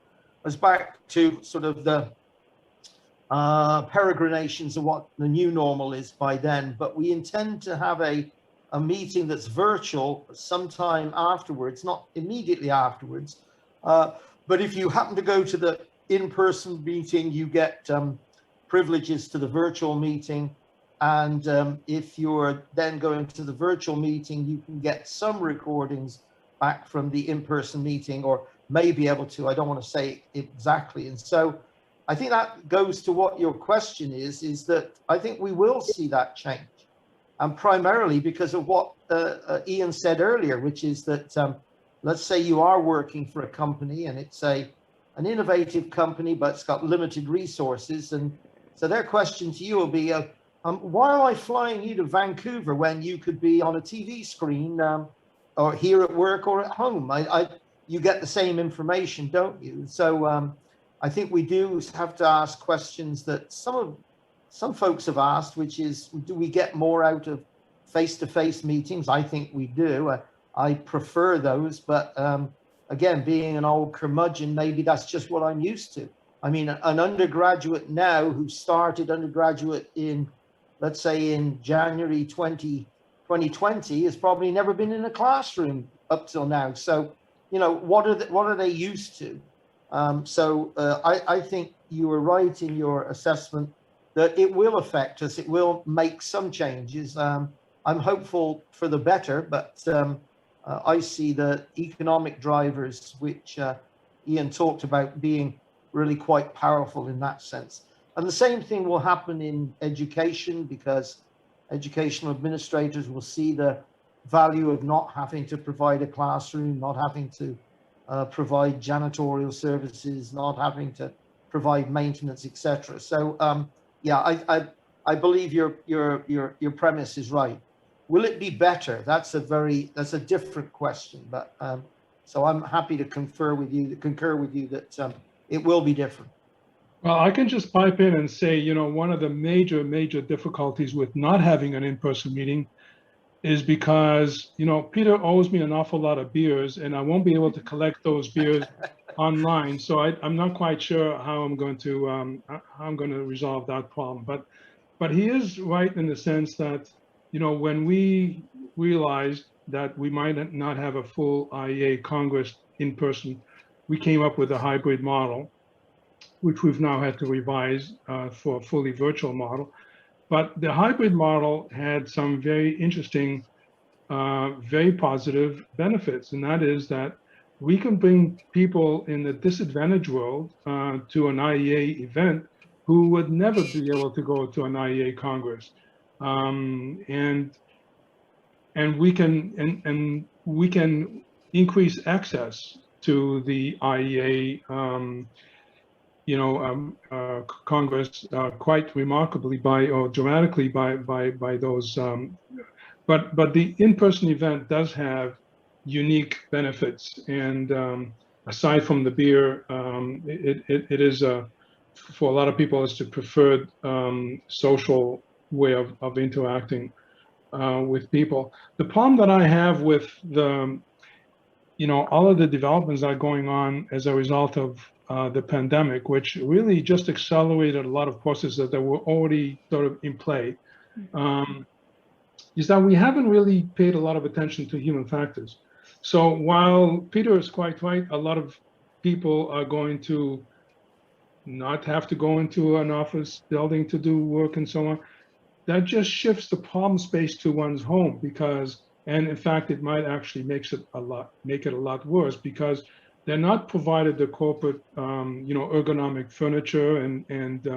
as back to sort of the peregrinations of what the new normal is by then. But we intend to have a meeting that's virtual sometime afterwards, not immediately afterwards. But if you happen to go to the in-person meeting, you get privileges to the virtual meeting. And if you're then going to the virtual meeting, you can get some recordings back from the in-person meeting, or may be able to, I don't want to say exactly. And so I think that goes to what your question is that I think we will see that change. And primarily because of what Ian said earlier, which is that let's say you are working for a company and it's an innovative company, but it's got limited resources. And so their question to you will be, why am I flying you to Vancouver when you could be on a TV screen or here at work or at home? You get the same information, don't you? So I think we do have to ask questions that some folks have asked, which is, do we get more out of face-to-face meetings? I think we do. I prefer those, but again, being an old curmudgeon, maybe that's just what I'm used to. I mean, an undergraduate now who started undergraduate in, let's say, in January 2020 has probably never been in a classroom up till now. So, you know, what are they used to? So I think you were right in your assessment that it will affect us. It will make some changes. I'm hopeful for the better, but I see the economic drivers, which Ian talked about, being really quite powerful in that sense. And the same thing will happen in education, because educational administrators will see the value of not having to provide a classroom, not having to provide janitorial services, not having to provide maintenance, etc. So yeah, I believe your premise is right. Will it be better? That's a different question. But so I'm happy to concur with you that it will be different. Well, I can just pipe in and say, you know, one of the major difficulties with not having an in-person meeting is because, you know, Peter owes me an awful lot of beers, and I won't be able to collect those beers online. So I'm not quite sure how I'm going to resolve that problem. But he is right in the sense that, you know, when we realized that we might not have a full IEA Congress in person, we came up with a hybrid model, which we've now had to revise for a fully virtual model. But the hybrid model had some very interesting, very positive benefits. And that is that we can bring people in the disadvantaged world to an IEA event who would never be able to go to an IEA Congress. And and we can increase access to the IEA Congress quite remarkably or dramatically by those. But the in-person event does have unique benefits, and aside from the beer, it is for a lot of people it's the preferred social way of interacting with people. The problem that I have with all of the developments that are going on as a result of the pandemic, which really just accelerated a lot of processes that were already sort of in play, is that we haven't really paid a lot of attention to human factors. So while Peter is quite right, a lot of people are going to not have to go into an office building to do work and so on. That just shifts the problem space to one's home, and in fact, it might actually make it a lot worse, because they're not provided the corporate, ergonomic furniture and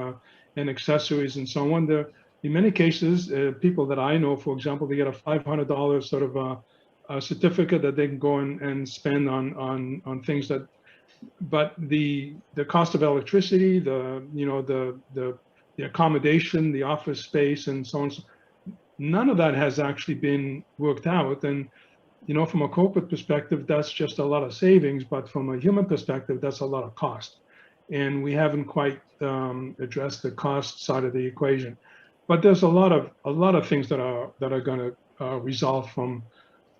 accessories and so on. In many cases, people that I know, for example, they get a $500 sort of a certificate that they can go and spend on things that, but the cost of electricity, the accommodation, the office space, and so on, none of that has actually been worked out. And from a corporate perspective, that's just a lot of savings, but from a human perspective, that's a lot of cost. And we haven't quite addressed the cost side of the equation. But there's a lot of things that are going to result from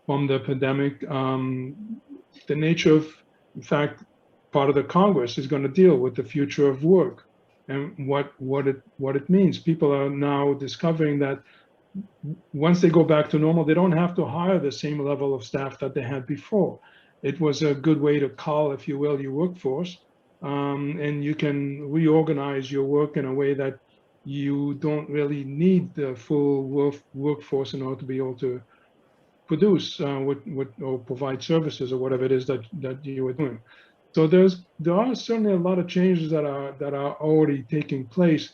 the pandemic. The nature of, in fact, part of the Congress is going to deal with the future of work and what it means. People are now discovering that once they go back to normal, they don't have to hire the same level of staff that they had before. It was a good way to cull, if you will, your workforce, and you can reorganize your work in a way that you don't really need the full workforce in order to be able to produce or provide services or whatever it is that you were doing. So there are certainly a lot of changes that are already taking place,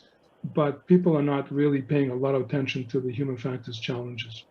but people are not really paying a lot of attention to the human factors challenges.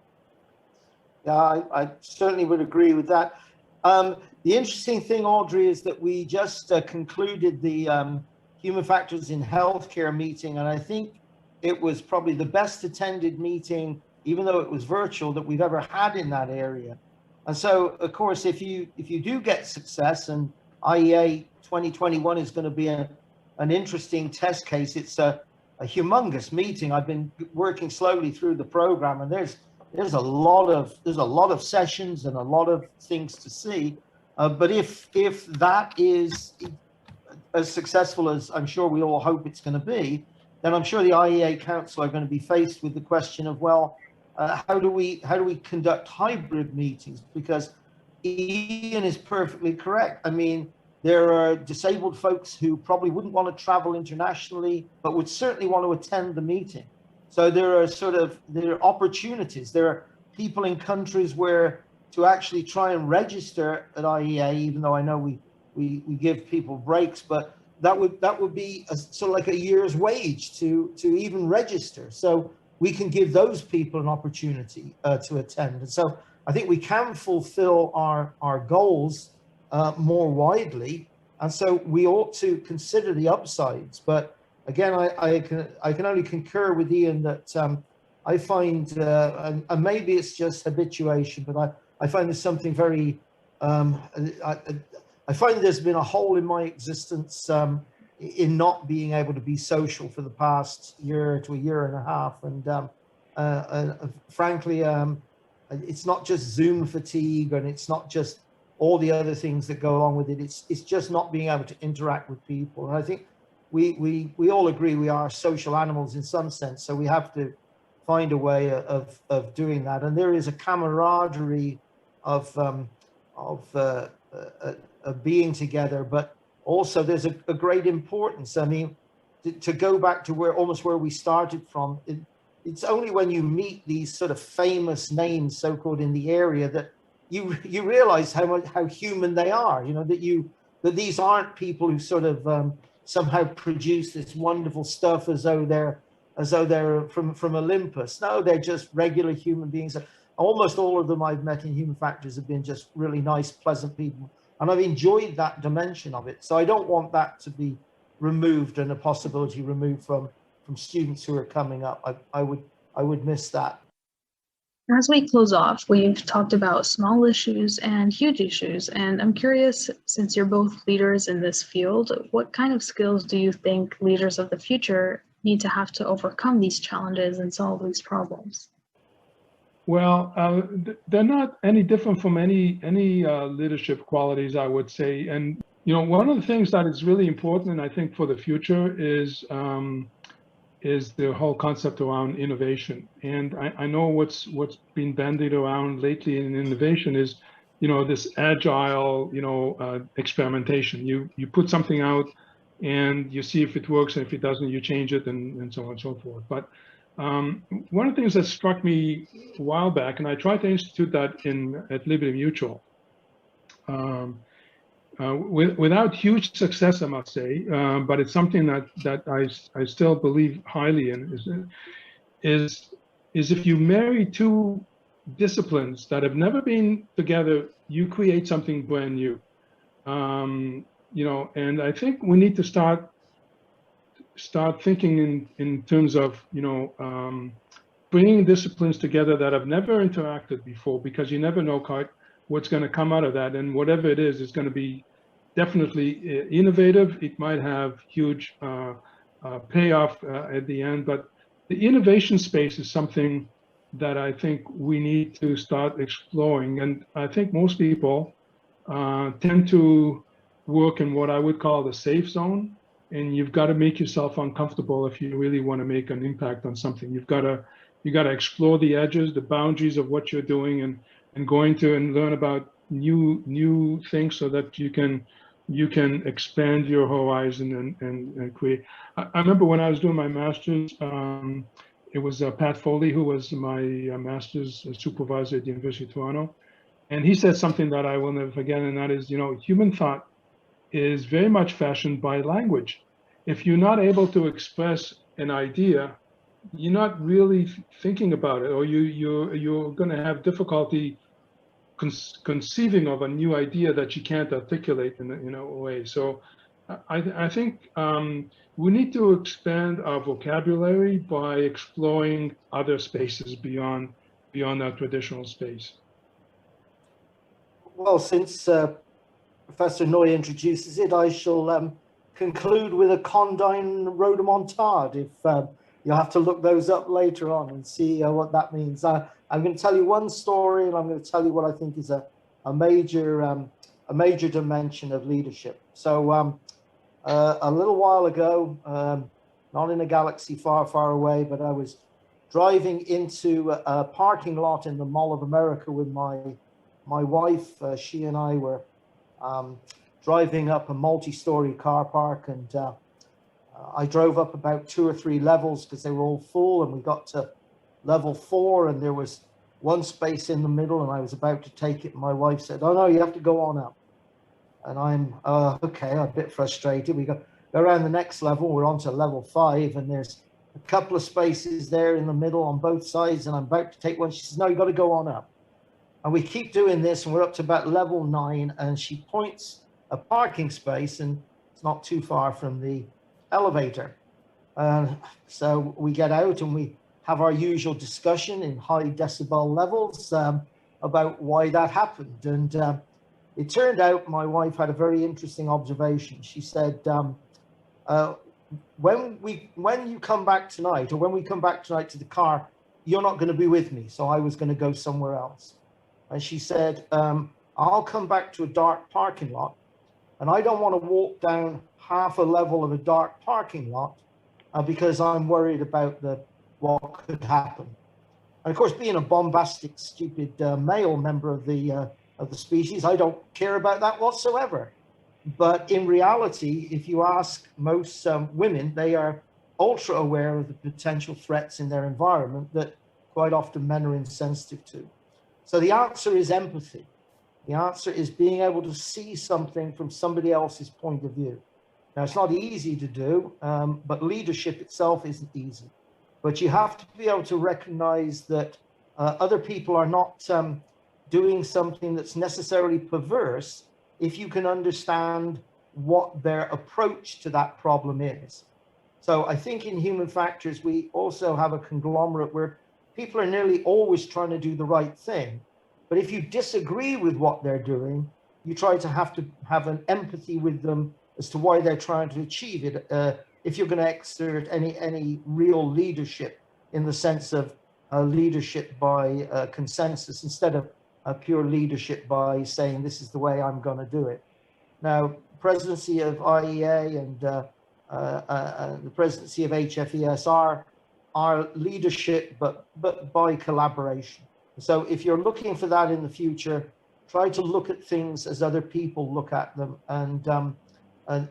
Yeah, I certainly would agree with that. The interesting thing, Audrey, is that we just concluded the Human Factors in Healthcare meeting, and I think it was probably the best attended meeting, even though it was virtual, that we've ever had in that area. And so, of course, if you do get success, and IEA 2021 is going to be an interesting test case. It's a humongous meeting. I've been working slowly through the program, and there's a lot of sessions and a lot of things to see. But if that is as successful as I'm sure we all hope it's going to be, then I'm sure the IEA Council are going to be faced with the question of, well, how do we conduct hybrid meetings? Because Ian is perfectly correct. I mean, there are disabled folks who probably wouldn't want to travel internationally, but would certainly want to attend the meeting. So there are opportunities. There are people in countries where to actually try and register at IEA, even though I know we give people breaks, but that would be sort of like a year's wage to even register. So we can give those people an opportunity to attend. And so I think we can fulfill our goals more widely, and so we ought to consider the upsides. But again, I can only concur with Ian that I find, and maybe it's just habituation, but I find there's something very, I find there's been a hole in my existence in not being able to be social for the past year to a year and a half, and frankly, it's not just Zoom fatigue, and it's not just all the other things that go along with it. It's just not being able to interact with people. And I think we all agree we are social animals in some sense, so we have to find a way of doing that. And there is a camaraderie of being together, but also there's a great importance. I mean, to go back to where we started from, it's only when you meet these sort of famous names, so-called, in the area that you realize how human they are. You know, that these aren't people who sort of somehow produce this wonderful stuff as though they're from Olympus. No, they're just regular human beings. almost all of them I've met in human factors have been just really nice, pleasant people. And I've enjoyed that dimension of it. So I don't want that to be removed and a possibility removed from students who are coming up. I would miss that. As we close off, we've talked about small issues and huge issues, and I'm curious, since you're both leaders in this field, what kind of skills do you think leaders of the future need to have to overcome these challenges and solve these problems? Well, they're not any different from any leadership qualities, I would say. And one of the things that is really important, and I think for the future, is the whole concept around innovation. And I know what's been bandied around lately in innovation is, this agile, experimentation. You put something out and you see if it works, and if it doesn't, you change it, and so on and so forth. But one of the things that struck me a while back, and I tried to institute that at Liberty Mutual, without huge success, I must say, but it's something that I still believe highly in, is if you marry two disciplines that have never been together, you create something brand new. And I think we need to start thinking in terms of bringing disciplines together that have never interacted before, because you never know quite what's going to come out of that, and whatever it is going to be definitely innovative. It might have huge payoff at the end, but the innovation space is something that I think we need to start exploring. And I think most people tend to work in what I would call the safe zone, and you've got to make yourself uncomfortable if you really want to make an impact on something. You got to explore the edges, the boundaries of what you're doing, and going to and learn about new things so that you can expand your horizon and create. I remember when I was doing my master's, it was Pat Foley who was my master's supervisor at the University of Toronto, and he said something that I will never forget, and that is, human thought is very much fashioned by language. If you're not able to express an idea, you're not really thinking about it, or you're going to have difficulty conceiving of a new idea that you can't articulate in a way. So I think we need to expand our vocabulary by exploring other spaces beyond our traditional space. Well, since Professor Noy introduces it, I shall conclude with a condign rhodomontade. If you'll have to look those up later on and see what that means. I'm going to tell you one story, and I'm going to tell you what I think is a major dimension of leadership. So a little while ago, not in a galaxy far, far away, but I was driving into a parking lot in the Mall of America with my wife. She and I were driving up a multi-story car park, and I drove up about 2 or 3 levels because they were all full, and we got to level 4, and there was one space in the middle, and I was about to take it, and my wife said, "Oh no, you have to go on up." And I'm okay, I'm a bit frustrated. We go around the next level, we're on to level 5, and there's a couple of spaces there in the middle on both sides, and I'm about to take one. She says, "No, you got to go on up." And we keep doing this, and we're up to about level 9, and she points a parking space, and it's not too far from the elevator. So we get out and we have our usual discussion in high decibel levels about why that happened. And it turned out my wife had a very interesting observation. She said, when you come back tonight, or when we come back tonight to the car, you're not going to be with me. So I was going to go somewhere else. And she said, I'll come back to a dark parking lot, and I don't want to walk down half a level of a dark parking lot because I'm worried about what could happen. And of course, being a bombastic, stupid male member of the species, I don't care about that whatsoever. But in reality, if you ask most women, they are ultra aware of the potential threats in their environment that quite often men are insensitive to. So the answer is empathy. The answer is being able to see something from somebody else's point of view. Now, it's not easy to do, but leadership itself isn't easy. But you have to be able to recognize that Other people are not doing something that's necessarily perverse if you can understand what their approach to that problem is. So I think in human factors, we also have a conglomerate where people are nearly always trying to do the right thing. But if you disagree with what they're doing, you try to have an empathy with them as to why they're trying to achieve it. If you're going to exert any real leadership in the sense of leadership by consensus instead of pure leadership by saying this is the way I'm going to do it. Now, presidency of IEA and the presidency of HFES are leadership, but by collaboration. So if you're looking for that in the future, try to look at things as other people look at them, and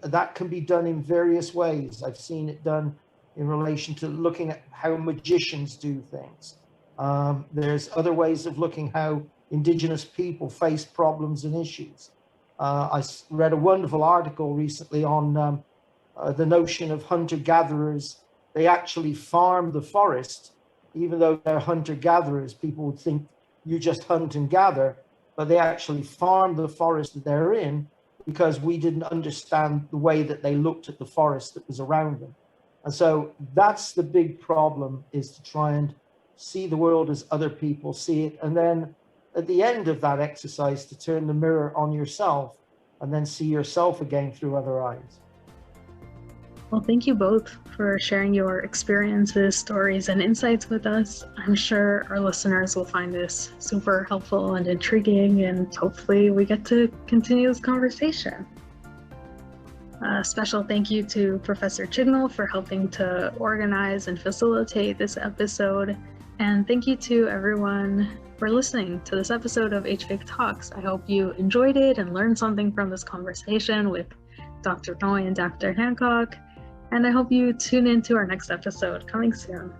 that can be done in various ways. I've seen it done in relation to looking at how magicians do things. There's other ways of looking how indigenous people face problems and issues. I read a wonderful article recently on the notion of hunter-gatherers. They actually farm the forest, even though they're hunter-gatherers. People would think you just hunt and gather, but they actually farm the forest that they're in because we didn't understand the way that they looked at the forest that was around them. And so that's the big problem, is to try and see the world as other people see it. And then at the end of that exercise, to turn the mirror on yourself and then see yourself again through other eyes. Well, thank you both for sharing your experiences, stories, and insights with us. I'm sure our listeners will find this super helpful and intriguing, and hopefully we get to continue this conversation. A special thank you to Professor Chignall for helping to organize and facilitate this episode. And thank you to everyone for listening to this episode of HFIG Talks. I hope you enjoyed it and learned something from this conversation with Dr. Noy and Dr. Hancock. And I hope you tune into our next episode coming soon.